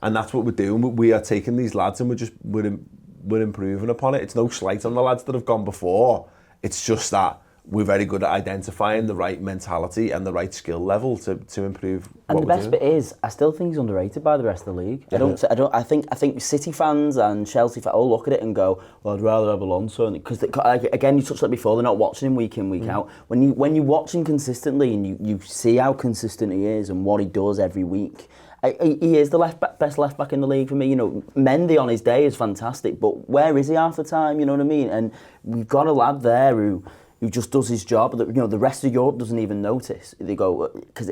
and that's what we're doing. We are taking these lads and we're improving upon it. It's no slight on the lads that have gone before. It's just that we're very good at identifying the right mentality and the right skill level to improve. And the best bit is, I still think he's underrated by the rest of the league. Yeah. I think City fans and Chelsea fans all look at it and go, well, I'd rather have Alonso, because again, you touched on it before, they're not watching him week in, week out. When you watch him consistently and you see how consistent he is and what he does every week, he is the best left back in the league for me. You know, Mendy on his day is fantastic, but where is he half the time? You know what I mean? And we've got a lad there who just does his job that, you know, the rest of Europe doesn't even notice. They go, because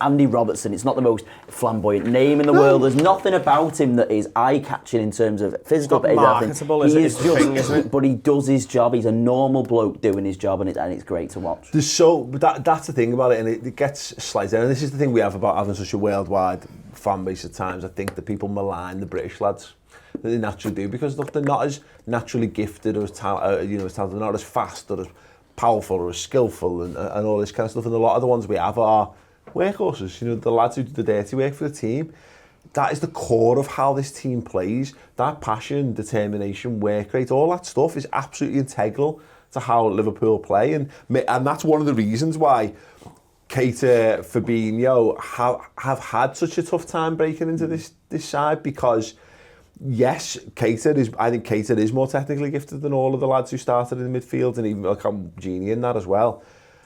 Andy Robertson, it's not the most flamboyant name in the world. There's nothing about him that is eye-catching in terms of physical. It's not marketable, is it? Isn't it? But he does his job. He's a normal bloke doing his job, and it's great to watch. But that's the thing about it, and it gets slighted. And this is the thing we have about having such a worldwide fan base at times. I think that people malign the British lads. That they naturally do, because look, they're not as naturally gifted or as talented, they're not as fast or as powerful or as skillful and all this kind of stuff. And a lot of the ones we have are workhorses, the lads who do the dirty work for the team. That is the core of how this team plays. That passion, determination, work rate, all that stuff is absolutely integral to how Liverpool play. And that's one of the reasons why Keita, Fabinho have had such a tough time breaking into this side, because yes, I think Keita is more technically gifted than all of the lads who started in the midfield, and even Genie in that as well.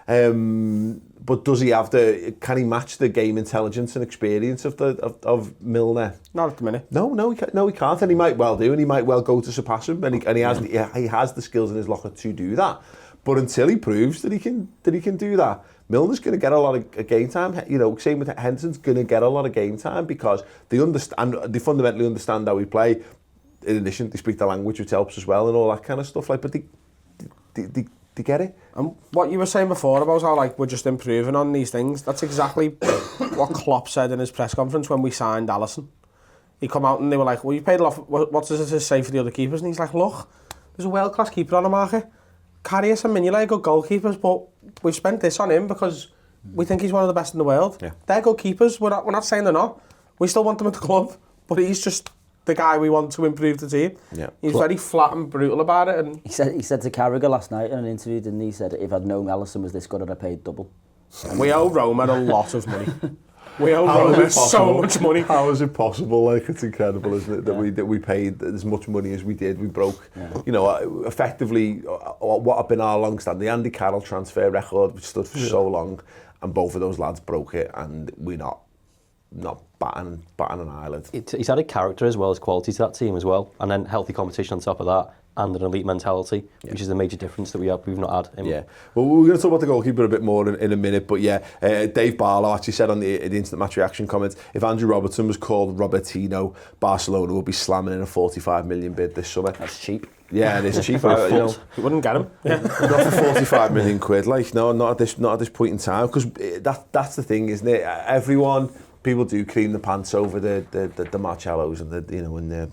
But does he can he match the game intelligence and experience of Milner? Not at the minute. No, he can't, and he might well do, and he might well go to surpass him, and he has the skills in his locker to do that. But until he proves that he can do that, Milner's going to get a lot of game time. Same with Henderson's going to get a lot of game time, because they fundamentally understand how we play. In addition, they speak the language, which helps as well, and all that kind of stuff. But they get it. And what you were saying before about how we're just improving on these things, that's exactly what Klopp said in his press conference when we signed Alisson. He come out and they were like, well, you paid a lot. What does it say for the other keepers? And he's like, look, there's a world-class keeper on the market. Karius and Mignolet are good goalkeepers, but we've spent this on him because We think he's one of the best in the world. Yeah. They're good keepers. We're not saying they're not. We still want them at the club, but he's just the guy we want to improve the team. Yeah. He's very flat and brutal about it. And He said to Carragher last night in an interview, didn't he? He said, if I'd known Alisson was this good, I'd have paid double. we owe Roma a lot of money. We owe Roma so much money. How is it possible? Like, it's incredible, isn't it, that we paid as much money as we did. We broke, you know, effectively what had been our long-standing Andy Carroll transfer record, which stood for so long, and both of those lads broke it, and we're not batting an eyelid. He's added character as well as quality to that team as well, and then healthy competition on top of that, and an elite mentality, which is the major difference that we've not had. Yeah, well, we're going to talk about the goalkeeper a bit more in a minute, but yeah, Dave Barlow actually said on the instant match reaction comments, if Andrew Robertson was called Robertino, Barcelona would be slamming in a 45 million bid this summer. That's cheap. Yeah, it is cheap. You know, You wouldn't get him. not for 45 million quid. Like, no, not at this point in time, because that's the thing, isn't it? People do cream the pants over the Marcellos and the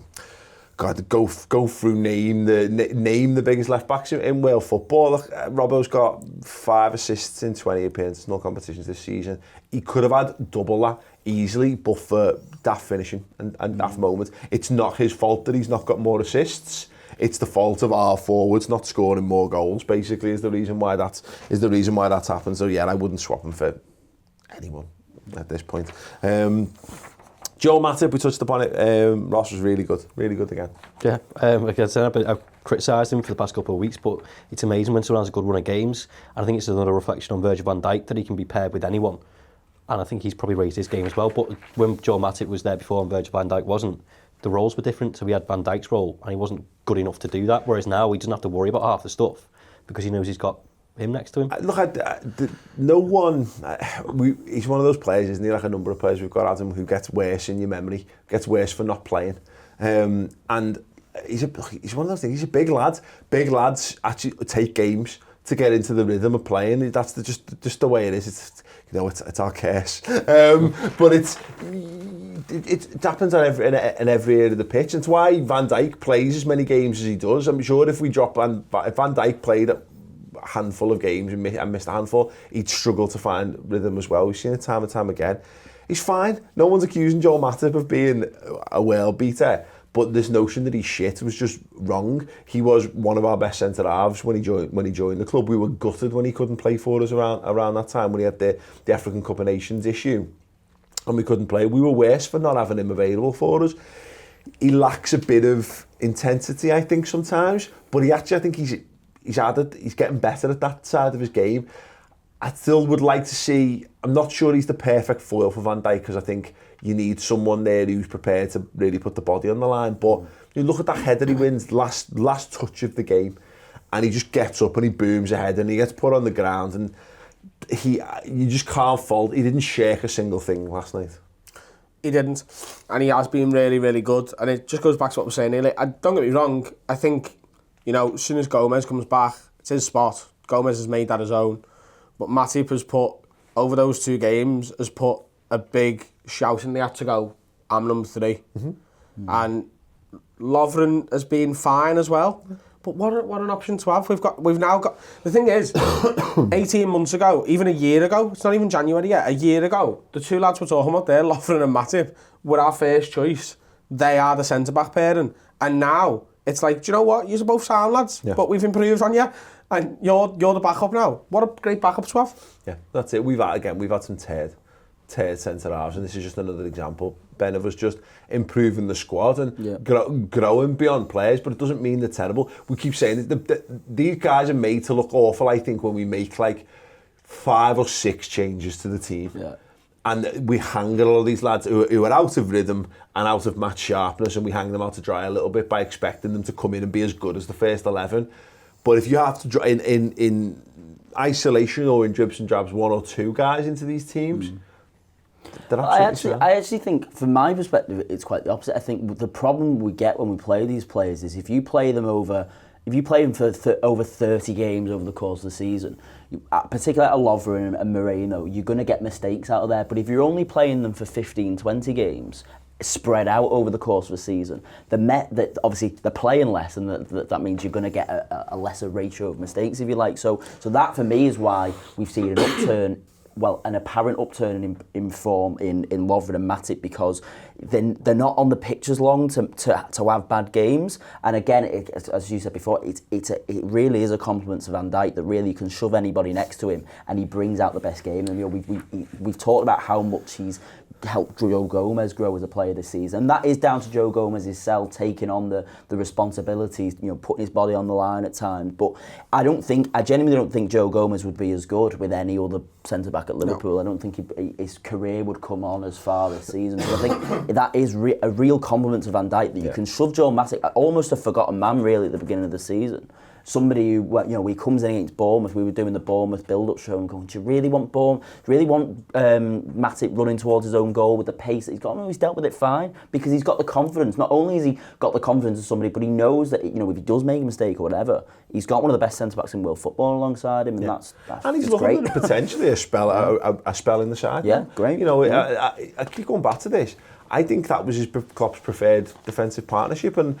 God, go through name the biggest left backs in world football. Look, Robbo's got 5 assists in 20 appearances, no competitions this season. He could have had double that easily, but for daft finishing and daft moments. It's not his fault that he's not got more assists. It's the fault of our forwards not scoring more goals. Basically, is the reason why that's happened. So yeah, I wouldn't swap him for anyone at this point. Joe Matip, we touched upon it. Ross was really good again. Yeah, like I said, I've criticised him for the past couple of weeks, but it's amazing when someone has a good run of games. And I think it's another reflection on Virgil van Dijk that he can be paired with anyone. And I think he's probably raised his game as well. But when Joe Matip was there before and Virgil van Dijk wasn't, the roles were different. So we had Van Dijk's role and he wasn't good enough to do that. Whereas now he doesn't have to worry about half the stuff because he knows he's got him next to him. He's one of those players, isn't he? Like a number of players we've got, Adam, who gets worse in your memory, gets worse for not playing. And he's one of those things. He's a big lad. Big lads actually take games to get into the rhythm of playing. That's just the way it is. It's our curse. But it happens in every area of the pitch. And it's why Van Dijk plays as many games as he does. I'm sure if Van Dijk played a handful of games and missed a handful, he'd struggle to find rhythm as well. We've seen it time and time again. He's fine. No one's accusing Joel Matip of being a world beater, but this notion that he's shit was just wrong. He was one of our best centre halves when he joined the club. We were gutted when he couldn't play for us around that time when he had the African Cup of Nations issue and we couldn't play. We were worse for not having him available for us. He lacks a bit of intensity, I think, sometimes, but I think he's getting better at that side of his game. I still would like to see, I'm not sure he's the perfect foil for Van Dijk because I think you need someone there who's prepared to really put the body on the line. But you look at that header he wins, last touch of the game, and he just gets up and he booms ahead and he gets put on the ground and you just can't fault. He didn't shake a single thing last night. He didn't, and he has been really, really good. And it just goes back to what we're saying earlier. Don't get me wrong, I think, as soon as Gomez comes back, it's his spot. Gomez has made that his own. But Matip has put, over those 2 games, a big shout in the hat to go, I'm number 3. Mm-hmm. And Lovren has been fine as well. But what an option to have. We've now got... The thing is, 18 months ago, even a year ago, it's not even January yet, a year ago, the 2 lads we're talking about there, Lovren and Matip, were our first choice. They are the centre-back pairing. And now, it's like, do you know what? You're both sound lads, but we've improved on you. And you're the backup now. What a great backup to have. Yeah, that's it. We've had some teared centre halves, and this is just another example. Ben of us just improving the squad and growing beyond players, but it doesn't mean they're terrible. We keep saying these guys are made to look awful, I think, when we make like 5 or 6 changes to the team. Yeah. And we hang a lot of these lads who are out of rhythm and out of match sharpness, and we hang them out to dry a little bit by expecting them to come in and be as good as the first 11. But if you have to in isolation or in dribs and drabs 1 or 2 guys into these teams, I actually think, from my perspective, it's quite the opposite. I think the problem we get when we play these players is if you play them for over 30 games over the course of the season, particularly at Lovren and Moreno, you're going to get mistakes out of there. But if you're only playing them for 15, 20 games, spread out over the course of a season, obviously they're playing less, and that means you're going to get a lesser ratio of mistakes, if you like. So that for me is why we've seen an upturn an apparent upturn in form in Lovren and Matip, because they're not on the pitch as long to have bad games. And again, as you said before, it really is a compliment to Van Dijk that really can shove anybody next to him and he brings out the best game. And we've talked about how much he's helped Joe Gomez grow as a player this season. And that is down to Joe Gomez himself taking on the responsibilities, putting his body on the line at times. But I genuinely don't think Joe Gomez would be as good with any other centre-back at Liverpool. No. I don't think his career would come on as far this season. So I think that is a real compliment to Van Dijk, that you can shove Joe Matip, almost a forgotten man really at the beginning of the season. Somebody who, he comes in against Bournemouth, we were doing the Bournemouth build-up show and going, do you really want Matip running towards his own goal with the pace that he's got? No, he's dealt with it fine, because he's got the confidence. Not only has he got the confidence of somebody, but he knows that, if he does make a mistake or whatever, he's got one of the best centre-backs in world football alongside him, and that's and he's looking at potentially a spell in the side. Yeah, great. I keep going back to this. I think that was Klopp's preferred defensive partnership, and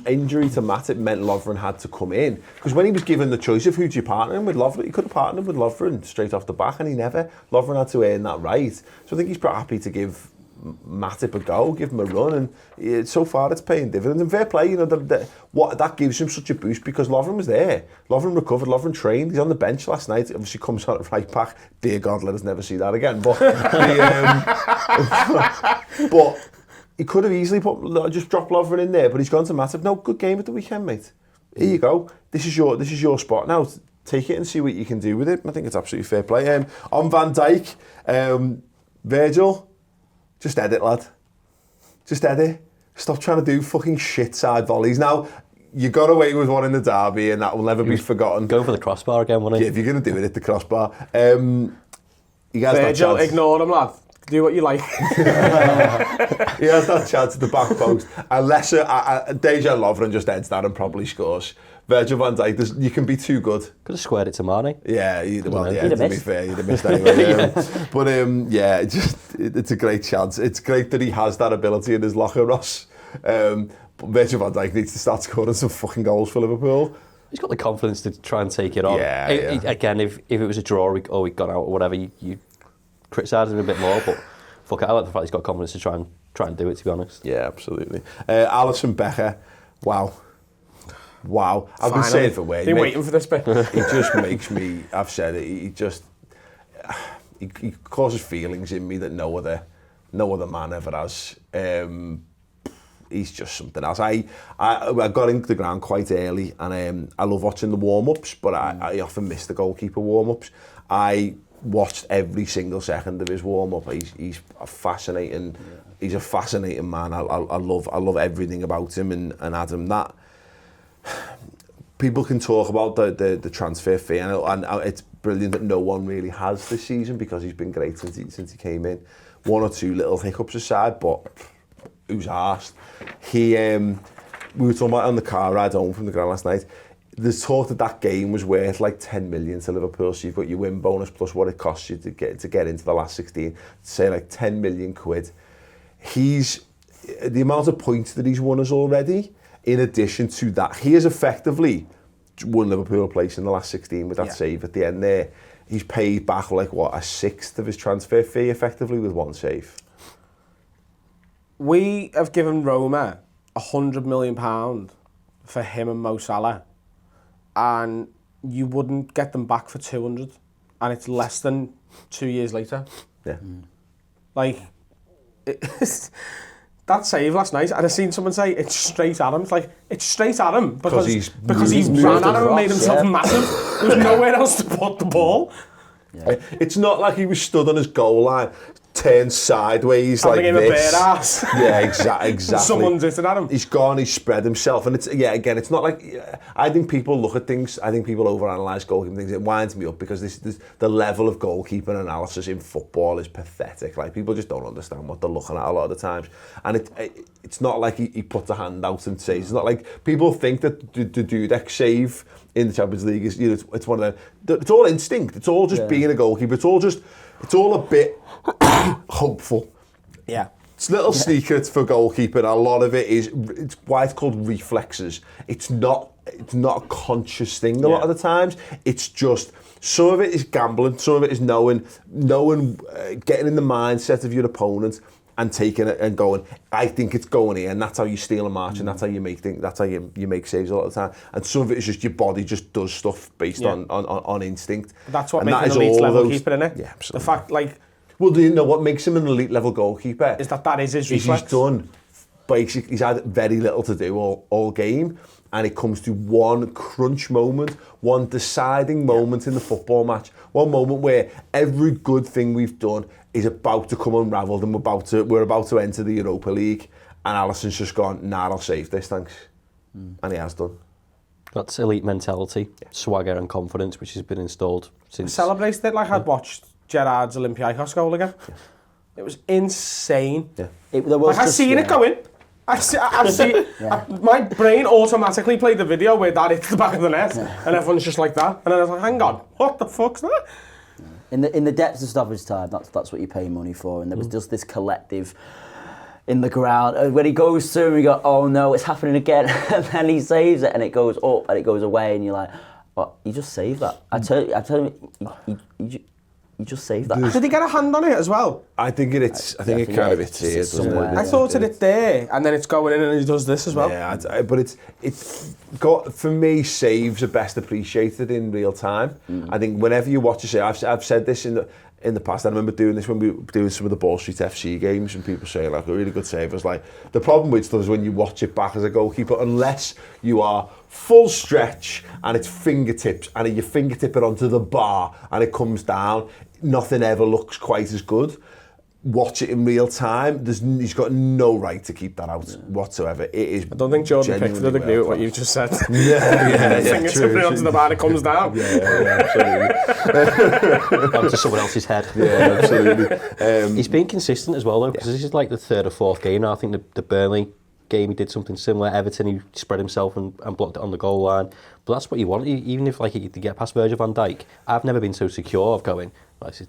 injury to Matip meant Lovren had to come in, because when he was given the choice of who do you partner him with, Lovren, he could have partnered with Lovren straight off the back, and he never. Lovren had to earn that right. So I think he's pretty happy to give Matip a go, give him a run, and so far it's paying dividends. And fair play, that gives him such a boost, because Lovren was there. Lovren recovered, Lovren trained, he's on the bench last night, obviously comes out at right back. Dear God, let us never see that again. But but he could have easily just dropped Lovren in there, but he's gone to Matip. No, good game at the weekend, mate. Here you go. This is your spot now. Take it and see what you can do with it. I think it's absolutely fair play. On Van Dijk, Virgil, just edit, lad. Just edit. Stop trying to do fucking shit side volleys. Now, you got away with one in the derby, and that will never be forgotten. Go for the crossbar again, won't he? Yeah, if you're going to do it at the crossbar. You guys Virgil, ignore him, lad. Do what you like. He has that chance at the back post. Unless Dejan Lovren just heads that and probably scores. Virgil van Dijk, you can be too good. Could have squared it to Mane. Yeah, to be fair, you'd have missed anyway. But it's a great chance. It's great that he has that ability in his locker, Ross. But Virgil van Dijk needs to start scoring some fucking goals for Liverpool. He's got the confidence to try and take it on. Yeah. Again, if it was a draw or we got out or whatever, you criticise him a bit more, but fuck it, I like the fact he's got confidence to try and do it, to be honest. Yeah, absolutely. Alisson Becker, wow. I've been saying it for way. Been waiting for this bit. He just makes me, I've said it, he causes feelings in me that no other man ever has. He's just something else. I got into the ground quite early, and I love watching the warm-ups, but I often miss the goalkeeper warm-ups. I watched every single second of his warm-up. He's a fascinating man. I love everything about him, and Adam, that people can talk about the transfer fee, and it's brilliant that no one really has this season, because he's been great since he came in. One or two little hiccups aside, but who's arsed? We were talking about on the car ride home from the ground last night. There's talk that game was worth like 10 million to Liverpool, so you've got your win bonus plus what it costs you to get into the last 16, say like 10 million quid. The amount of points that he's won us already, in addition to that, he has effectively won Liverpool a place in the last 16 with that save at the end there. He's paid back a sixth of his transfer fee effectively with one save. We have given Roma £100 million for him and Mo Salah, and you wouldn't get them back for 200, and it's less than 2 years later. Yeah. That save last night, and I seen someone say it's straight at him. It's like, it's straight at him because he's ran at him and made himself massive. There's nowhere else to put the ball. Yeah. It's not like he was stood on his goal line, turned sideways like this. Having him a bare ass. Yeah, exactly. Someone's hitting at him. He's gone, he's spread himself. And it's not like, I think people look at things, I think people overanalyse goalkeeping things. It winds me up because the level of goalkeeping analysis in football is pathetic. Like, people just don't understand what they're looking at a lot of the times. And it's not like he puts a hand out and says, it's not like people think that the Dijk save in the Champions League is, it's one of them. It's all instinct. It's all just being a goalkeeper. It's all a bit hopeful. Yeah. It's little secrets for goalkeeping. A lot of it's why it's called reflexes. It's not a conscious thing a lot of the times. It's just, some of it is gambling, some of it is knowing, getting in the mindset of your opponent and taking it and going, I think it's going here, and that's how you steal a match, and that's how you make you make saves a lot of the time. And some of it is just your body just does stuff based on instinct. That's what and makes an elite level keeper, innit? Yeah, absolutely. The fact, like... Well, do you know what makes him an elite level goalkeeper? Is that is his reflex. He's done, basically, he's had very little to do all game, and it comes to one crunch moment, one deciding moment in the football match, one moment where every good thing we've done is about to come unravelled, and we're about to enter the Europa League, and Alisson's just gone, nah, I'll save this, thanks. And he has done. That's elite mentality, swagger and confidence, which has been installed since... I celebrated it like I'd watched Gerrard's Olympiacos goal again. It was insane. I've seen it go in. I've seen my brain automatically played the video where that hits the back of the net, and everyone's just like that. And I was like, hang on, what the fuck's that? In the depths of stoppage time, that's what you pay money for. And there was just this collective in the ground. When he goes through, we go, oh no, it's happening again. And then he saves it, and it goes up, and it goes away, and you're like, oh, you just saved that. I tell you, you just saved that. Did he get a hand on it as well? I think it kind of hits here, doesn't it? I thought it's there, and then it's going in, and he does this as well. Yeah, but it's got, for me, saves are best appreciated in real time. I think whenever you watch a save, I've said this in the past. I remember doing this when we were doing some of the Ball Street FC games, and people say like a really good save. I was like, the problem with stuff is when you watch it back as a goalkeeper, unless you are full stretch and it's fingertips, and you fingertip it onto the bar and it comes down, nothing ever looks quite as good. Watch it in real time. He's got no right to keep that out whatsoever. It is. I don't think Jordan Pickford would agree with what you've just said. Fingertip it onto the bar, it comes down. Absolutely. Onto someone else's head. Yeah, absolutely. He's been consistent as well, though, because this is like the third or fourth game now. I think the Burnley game he did something similar. Everton, he spread himself and blocked it on the goal line. But that's what you want. Even if like he could get past Virgil van Dijk, I've never been so secure of going,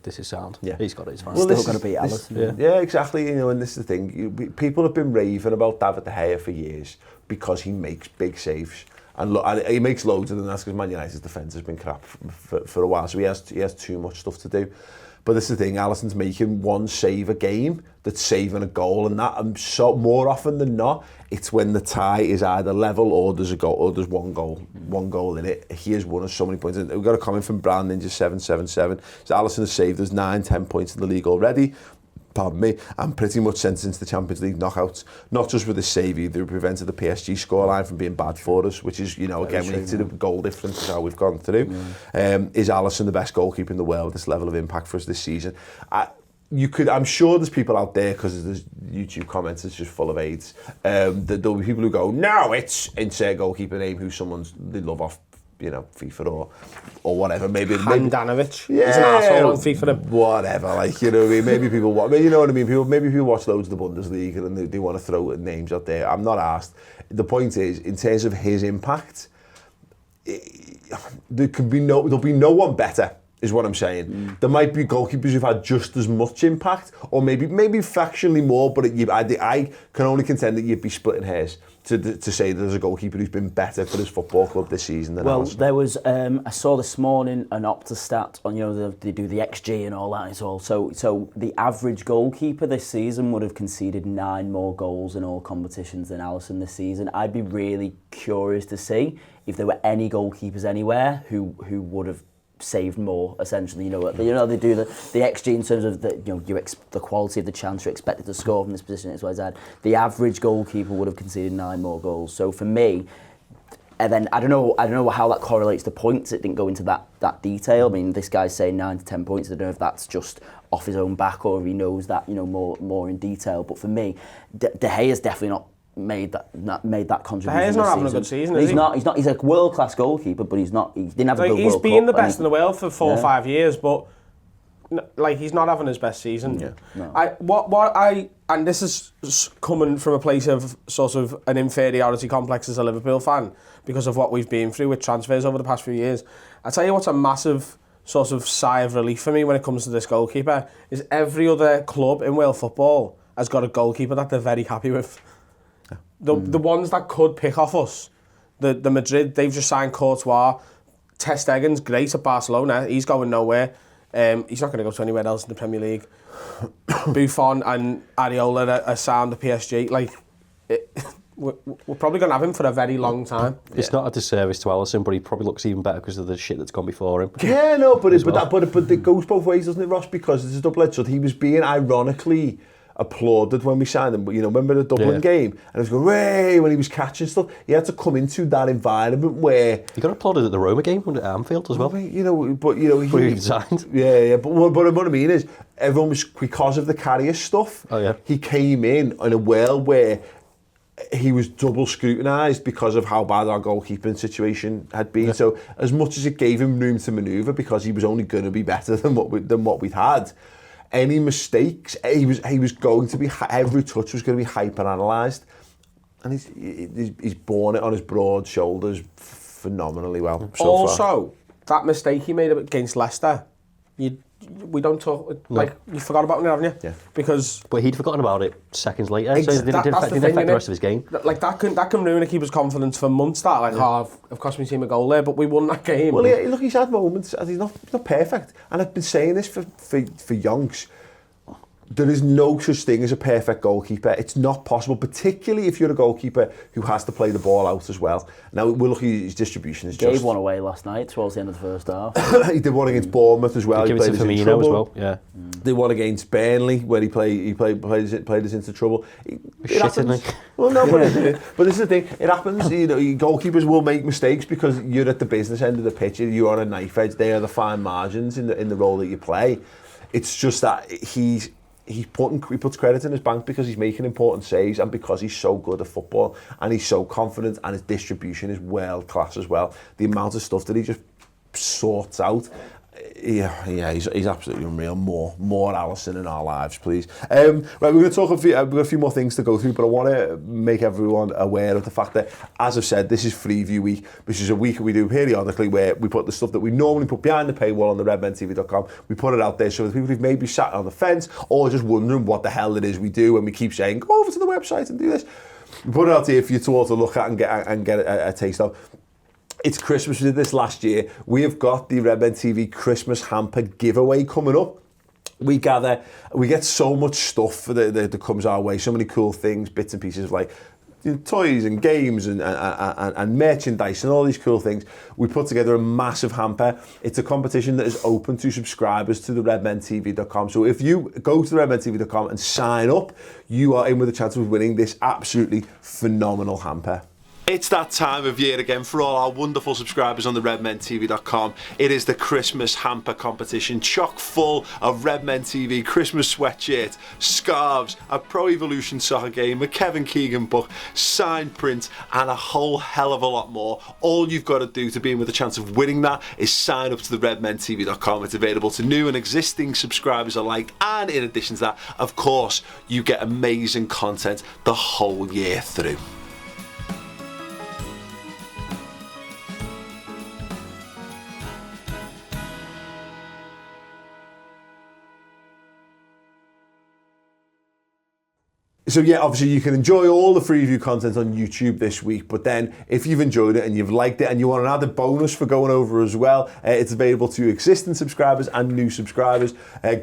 this is sound. Yeah. He's got it, it's fine. Well, still going to beat Alisson. Yeah, exactly. You know, and this is the thing. People have been raving about David De Gea for years because he makes big saves. And look, he makes loads of them. That's because Man United's defence has been crap for a while. So he has too much stuff to do. But this is the thing, Alisson's making one save a game that's saving a goal, and that, and so more often than not, it's when the tie is either level or there's a goal, or there's one goal in it. He has won us so many points. And we've got a comment from Brand Ninja 777. So Alisson has saved us 9-10 points in the league already. Pardon me, and pretty much sent into the Champions League knockouts. Not just with his save either, he prevented the PSG scoreline from being bad for us, which is, you know, again, we need to do the goal difference is how we've gone through. Is Alisson the best goalkeeper in the world, this level of impact for us this season? I'm sure there's people out there, because there's YouTube comments, it's just full of AIDS, that there'll be people who go, no, it's insert goalkeeper name who they love off, you know, FIFA or whatever. Maybe Handanovic. Yeah, he's an arsehole on FIFA. Whatever, like, you know what I mean? Maybe people watch, you know what I mean? Maybe people watch loads of the Bundesliga and they want to throw names out there. I'm not asked. The point is, in terms of his impact, there'll be no one better, is what I'm saying. There might be goalkeepers who've had just as much impact, or maybe fractionally more, but I can only contend that you'd be splitting hairs to say there's a goalkeeper who's been better for his football club this season than Alisson. There was, I saw this morning an Opta stat on, you know, they do the XG and all that as well. So the average goalkeeper this season would have conceded 9 more goals in all competitions than Alisson this season. I'd be really curious to see if there were any goalkeepers anywhere who would have saved more, essentially. You know they do the XG in terms of the quality of the chance you're expected to score from this position, XYZ. The average goalkeeper would have conceded 9 more goals. So for me, and then I don't know how that correlates to points. It didn't go into that detail. I mean, this guy's saying 9 to 10 points. I don't know if that's just off his own back or if he knows that, you know, more in detail. But for me, De Gea's definitely not made that contribution. De Gea's not having a good season, is he? He's not. He's a world-class goalkeeper, but he's not. He didn't have a good World Cup. He's been the best in the world for 4 or 5 years, but like he's not having his best season. Yeah. No. And this is coming from a place of sort of an inferiority complex as a Liverpool fan because of what we've been through with transfers over the past few years. I tell you what's a massive sort of sigh of relief for me when it comes to this goalkeeper is every other club in world football has got a goalkeeper that they're very happy with. The ones that could pick off us, The Madrid, they've just signed Courtois. Ter Stegen's great at Barcelona. He's going nowhere. He's not going to go to anywhere else in the Premier League. Buffon and Areola are signed to PSG. We're probably going to have him for a very long time. It's not a disservice to Alisson, but he probably looks even better because of the shit that's gone before him. Yeah, no, but it goes both ways, doesn't it, Ross? Because it's a double-edged sword. He was being ironically applauded when we signed him. But, remember the Dublin game? And it was going, "Way!" when he was catching stuff. He had to come into that environment where... He got applauded at the Roma game at Anfield as well. He resigned. Yeah, but what I mean is, everyone was, because of the carrier stuff, he came in a world where he was double scrutinised because of how bad our goalkeeping situation had been. Yeah. So as much as it gave him room to manoeuvre, because he was only going to be better than what we'd had, any mistakes, he was going to be, every touch was going to be hyper analysed, and he's borne it on his broad shoulders phenomenally well. So far. That mistake he made against Leicester, we don't talk, you forgot about it, haven't you? Yeah. But he'd forgotten about it seconds later, so it didn't affect the rest of his game. That can ruin a keeper's confidence for months. Of course we team a goal there, but we won that game. Well, look, he's had moments, and he's not perfect. And I've been saying this for Yonks. There is no such thing as a perfect goalkeeper. It's not possible, particularly if you're a goalkeeper who has to play the ball out as well. Now, we're lucky his distribution is Gave one away last night towards the end of the first half. He did one against Bournemouth as well. He played us into trouble as well. Yeah. They won against Burnley, where he played us into trouble. It happens. Well, no, but this is the thing. It happens. Goalkeepers will make mistakes because you're at the business end of the pitch. You're on a knife edge. They are the fine margins in the role that you play. It's just that he puts credit in his bank because he's making important saves and because he's so good at football and he's so confident and his distribution is world class as well. The amount of stuff that he just sorts out, he's absolutely unreal. More Alisson in our lives, please. Right, we're going to talk we've got a few more things to go through, but I want to make everyone aware of the fact that, as I've said, this is Freeview Week, which is a week we do periodically where we put the stuff that we normally put behind the paywall on the redmentv.com. We put it out there so that people who've maybe sat on the fence or just wondering what the hell it is we do, and we keep saying, go over to the website and do this. We put it out here for you to all to look at and get a taste of. It's Christmas. We did this last year. We have got the Redmen TV Christmas hamper giveaway coming up. We get so much stuff that comes our way, so many cool things, bits and pieces of toys and games and merchandise and all these cool things. We put together a massive hamper. It's a competition that is open to subscribers to the redmentv.com. So if you go to the redmentv.com and sign up, you are in with a chance of winning this absolutely phenomenal hamper. It's that time of year again for all our wonderful subscribers on the redmentv.com. It is the Christmas hamper competition, chock full of Redmen TV Christmas sweatshirt, scarves, a Pro Evolution soccer game, a Kevin Keegan book, signed print, and a whole hell of a lot more. All you've got to do to be in with a chance of winning that is sign up to the redmentv.com. It's available to new and existing subscribers alike, and in addition to that, of course, you get amazing content the whole year through. So yeah, obviously you can enjoy all the Freeview content on YouTube this week, but then if you've enjoyed it and you've liked it and you want an added bonus for going over as well, it's available to existing subscribers and new subscribers.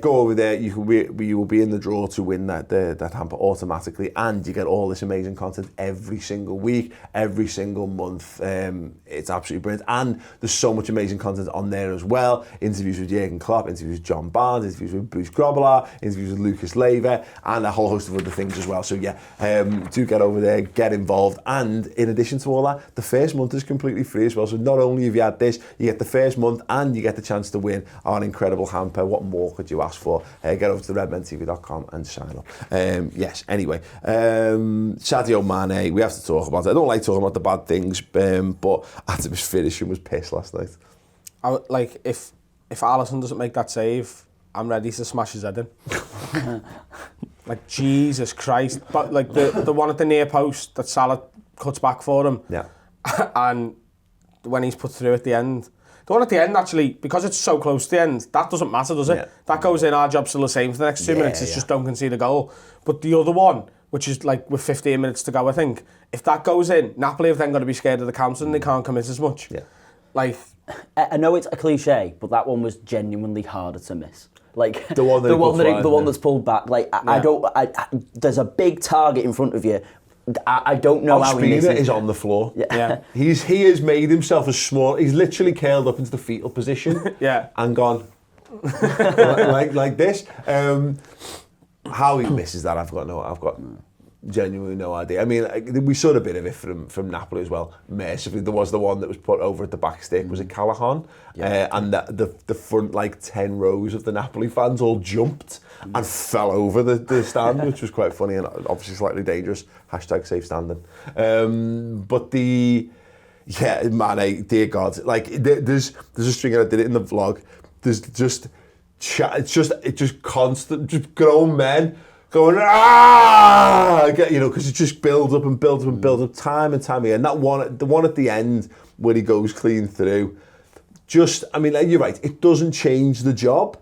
Go over there, you will be in the draw to win that hamper automatically, and you get all this amazing content every single week, every single month. It's absolutely brilliant, and there's so much amazing content on there as well. Interviews with Jurgen Klopp, interviews with John Barnes, interviews with Bruce Grobbelaar, interviews with Lucas Leiva, and a whole host of other things as well. So yeah, do get over there, get involved, and in addition to all that, the first month is completely free as well. So not only have you had this, you get the first month and you get the chance to win our incredible hamper. What more could you ask for? Get over to the redmentv.com and sign up. Yes, anyway, Sadio Mane, we have to talk about it. I don't like talking about the bad things, but Adam's finishing was piss last night. If Alisson doesn't make that save, I'm ready to smash his head in. Jesus Christ. But the one at the near post that Salah cuts back for him. Yeah. And when he's put through at the end. The one at the end, actually, because it's so close to the end, that doesn't matter, does it? Yeah. That goes in, our job's still the same for the next 2 minutes. It's just don't concede a goal. But the other one, which is like with 15 minutes to go, I think. If that goes in, Napoli have then got to be scared of the counter and they can't commit as much. Yeah. Like, I know it's a cliche, but that one was genuinely harder to miss. Like the one that's pulled back. Like there's a big target in front of you. I don't know how he misses. Is on the floor. yeah. He has made himself as small. He's literally curled up into the fetal position. Yeah. And gone like this. How he misses that, I've got genuinely no idea. I mean, we saw a bit of it from Napoli as well. Mercifully, there was the one that was put over at the back stick. Was it Callahan? Yeah. And the front 10 rows of the Napoli fans all jumped and fell over the stand, which was quite funny and obviously slightly dangerous. #safe standing. But Mane, dear God, there's a string, and I did it in the vlog. There's just it's just constant, just grown men going, because it just builds up and builds up and builds up time and time again. And the one at the end where he goes clean through, you're right, it doesn't change the job,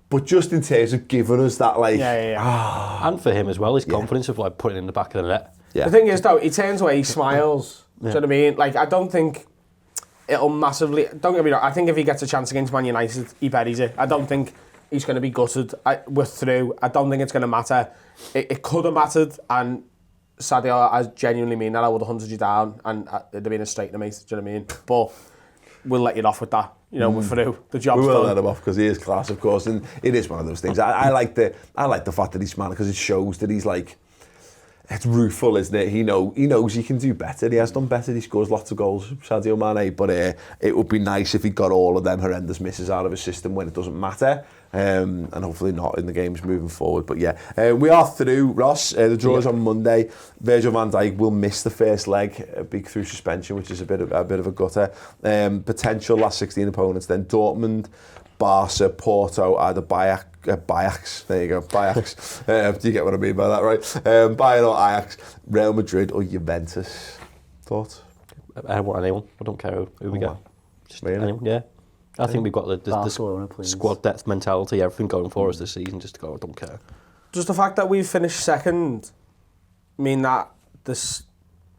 but just in terms of giving us that and for him as well, his confidence of putting it in the back of the net. Yeah. The thing is though, he turns away, he smiles. Do you know what I mean? I don't think it'll massively, don't get me wrong, I think if he gets a chance against Man United, he buries it. I don't think he's going to be gutted. We're through. I don't think it's going to matter. It could have mattered, and Sadio, I genuinely mean that. I would have hunted you down, and it'd have been a straight to me. Do you know what I mean? But we'll let you off with that. We're through. The job's done. We will let him off because he is class, of course, and it is one of those things. I like the fact that he's smiling because it shows that he's it's rueful, isn't it? He knows he can do better. He has done better. He scores lots of goals, Sadio Mane. But it would be nice if he got all of them horrendous misses out of his system when it doesn't matter. And hopefully not in the games moving forward. But we are through, Ross. The draw is on Monday. Virgil van Dijk will miss the first leg, through suspension, which is a bit of a gutter. Potential last 16 opponents then: Dortmund, Barca, Porto, either Ajax. There you go, Ajax. Do you get what I mean by that, right? Bayern or Ajax, Real Madrid or Juventus. Thoughts? I want anyone. I don't care who we get. Just really? Anyone, yeah. I think we've got the squad depth mentality, everything going for us this season. Just to go, I don't care. Does the fact that we've finished second mean that this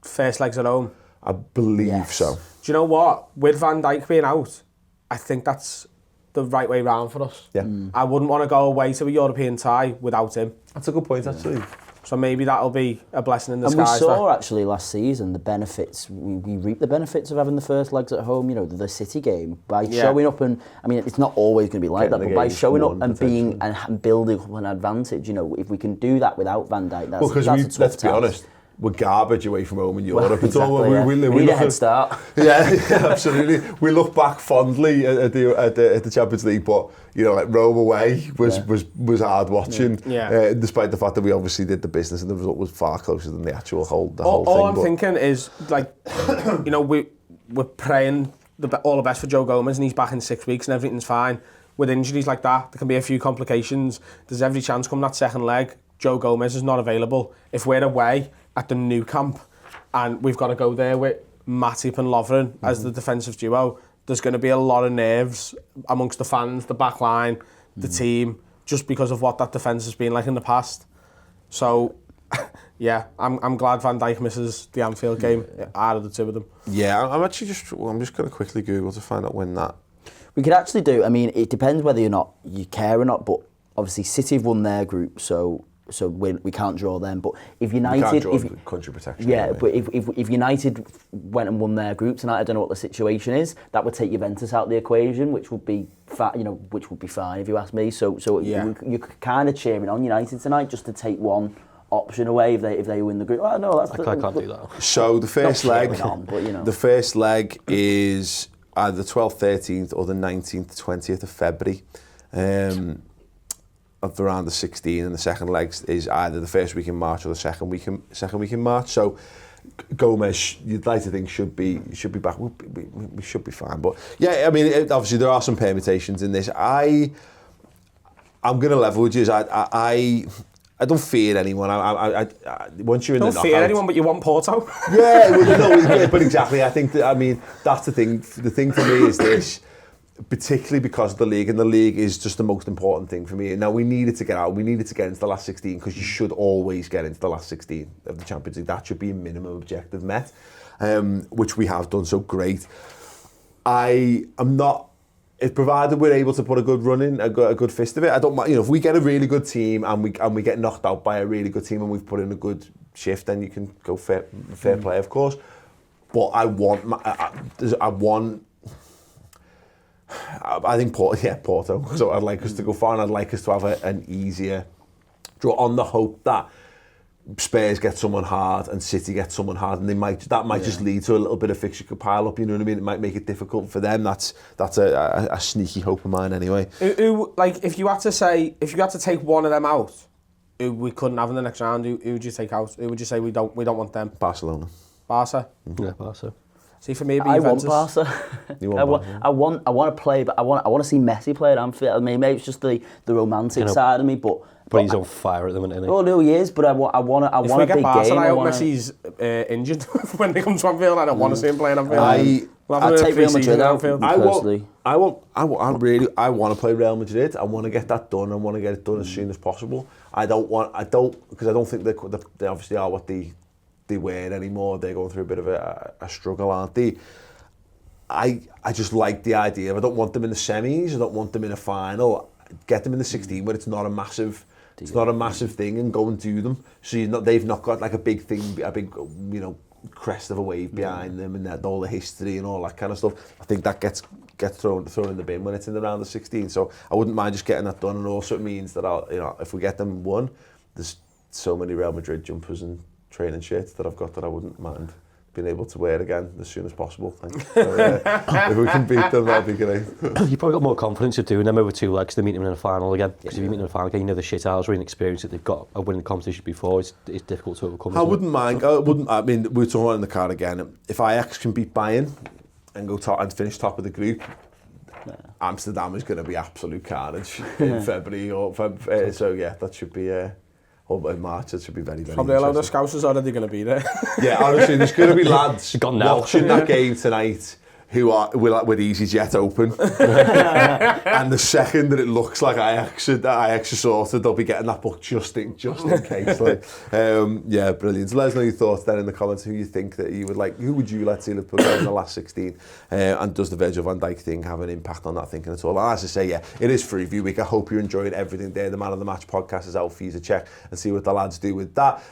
first leg's at home? I believe so. Do you know what? With Van Dijk being out, I think that's the right way round for us. Yeah. I wouldn't want to go away to a European tie without him. That's a good point, actually. So maybe that'll be a blessing in disguise. And we saw actually last season the benefits. We reaped the benefits of having the first legs at home. The City game by showing up, and it's not always going to be like that, but by showing up and being and building up an advantage. If we can do that without Van Dijk, that's a tough let's be task. honest. We're garbage away from home in Europe. Well, exactly, we need a head start. Yeah, absolutely. We look back fondly at the Champions League, but Rome away was hard watching. Yeah. Despite the fact that we obviously did the business and the result was far closer than the actual whole thing. All I'm thinking is we're praying all the best for Joe Gomez, and he's back in 6 weeks and everything's fine. With injuries like that, there can be a few complications. There's every chance come that second leg, Joe Gomez is not available. If we're away at the new camp and we've got to go there with Matip and Lovren as the defensive duo, there's going to be a lot of nerves amongst the fans, the back line, the team, just because of what that defence has been like in the past. So, I'm glad Van Dijk misses the Anfield game out of the two of them. Yeah, I'm just going to quickly Google to find out when that... We could actually do, it depends whether or not you care or not, but obviously City have won their group, so we can't draw them. But if United, country protection. Yeah, anyway. But if United went and won their group tonight, I don't know what the situation is. That would take Juventus out of the equation, which would be which would be fine if you ask me. So you're kind of cheering on United tonight just to take one option away if they win the group. Oh, no, I can't do that. So the first leg, the first leg is either the 12th, 13th, or the 19th, 20th of February. Of around the 16, and the second leg is either the first week in March or the second week in March. So Gomez, you'd like to think should be back. We should be fine. But obviously there are some permutations in this. I'm going to level with you. I don't fear anyone. I once you're in the knockout, don't fear anyone, but you want Porto. Yeah, but exactly. I think that. That's the thing. The thing for me is this. particularly because of the league, and the league is just the most important thing for me. Now, we needed to get out. We needed to get into the last 16 because you should always get into the last 16 of the Champions League. That should be a minimum objective met, which we have done, so great. I am not, if provided we're able to put a good run in, a good fist of it, I don't mind, if we get a really good team and we get knocked out by a really good team and we've put in a good shift, then you can go fair play, of course. But I think Porto. So I'd like us to go far, and I'd like us to have an easier draw on the hope that Spurs get someone hard and City get someone hard, and that might just lead to a little bit of fixture pile up. You know what I mean? It might make it difficult for them. That's a sneaky hope of mine, anyway. If you had to take one of them out, who we couldn't have in the next round, who would you take out? Who would you say we don't want them? Barcelona. Barca. Yeah, Barca. See, for me, it'd be I Juventus. want Barca. Barca? I want to play, but I want to see Messi play at Anfield. I mean, maybe it's just the romantic side of me, but he's on fire at the minute, isn't he? Oh no, he is. But I want a big game. If we get Barca, I hope Messi's injured when they come to Anfield. I don't want to see him playing Anfield. I take Real Madrid out. I want to play Real Madrid. I want to get that done. I want to get it done as soon as possible. Because I don't think they obviously are what they were anymore. They're going through a bit of a struggle, aren't they? I just like the idea of, I don't want them in the semis, I don't want them in a final. Get them in the 16 where it's not a massive thing, and go and do them. So they've not got like a big thing, a big crest of a wave behind them, and all the history and all that kind of stuff. I think that gets thrown in the bin when it's in the round of 16. So I wouldn't mind just getting that done, and also it means that if we get them one, there's so many Real Madrid jumpers and training shirts that I've got that I wouldn't mind being able to wear again as soon as possible. So, if we can beat them, that'd be great. You've probably got more confidence of doing them over two legs than meeting them in a final again. Because if you meet them in a final again, you know the shit hours, really experience that they've got a winning competition before. It's difficult to overcome. I wouldn't mind. I mean, we were talking about in the car again. If Ajax can beat Bayern and go top and finish top of the group, Amsterdam is going to be absolute carnage in February so yeah, that should be. Or in March, it should be very, very Probably a load of Scousers already going to be there. Yeah, honestly, there's going to be lads now. watching that game tonight who are with EasyJet open. And the second that it looks like Ajax are sorted, they'll be getting that book just in case. Yeah, brilliant. So let us know your thoughts then in the comments, who you think that you would like, who would you like to see Liverpool go in the last 16? And does the Virgil van Dijk thing have an impact on that thinking at all? And as I say, yeah, it is free view week. I hope you're enjoying everything there. The Man of the Match podcast is out for you to check and see what the lads do with that.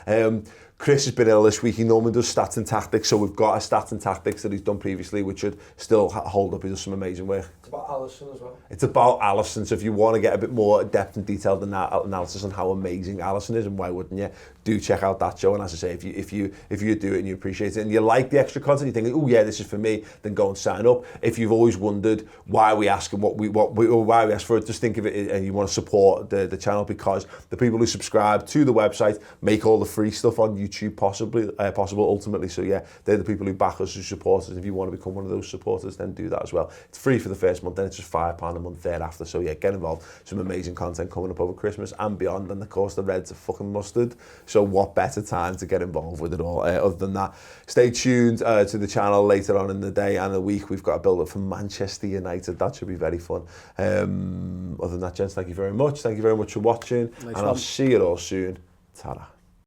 Chris has been ill this week. He normally does stats and tactics, so we've got a stats and tactics that he's done previously, which should still hold up. He does some amazing work. It's about Alisson as well. It's about Alisson, so if you want to get a bit more depth and detailed analysis on how amazing Alisson is, and why wouldn't you, do check out that show. And as I say, if you do it and you appreciate it and you like the extra content, you think, oh yeah, this is for me, then go and sign up. If you've always wondered why we ask and why we ask for it, just think of it and you want to support the channel, because the people who subscribe to the website make all the free stuff on YouTube possible ultimately. So yeah, they're the people who back us, who support us. If you want to become one of those supporters, then do that as well. It's free for the first month, then it's just £5 a month thereafter. So yeah, get involved. Some amazing content coming up over Christmas and beyond, and of course the Reds are fucking mustard. So what better time to get involved with it all? Other than that, stay tuned to the channel later on in the day and the week. We've got a build up for Manchester United. That should be very fun. Other than that, gents, thank you very much. Thank you very much for watching, and I'll see you all soon. Ta-ra.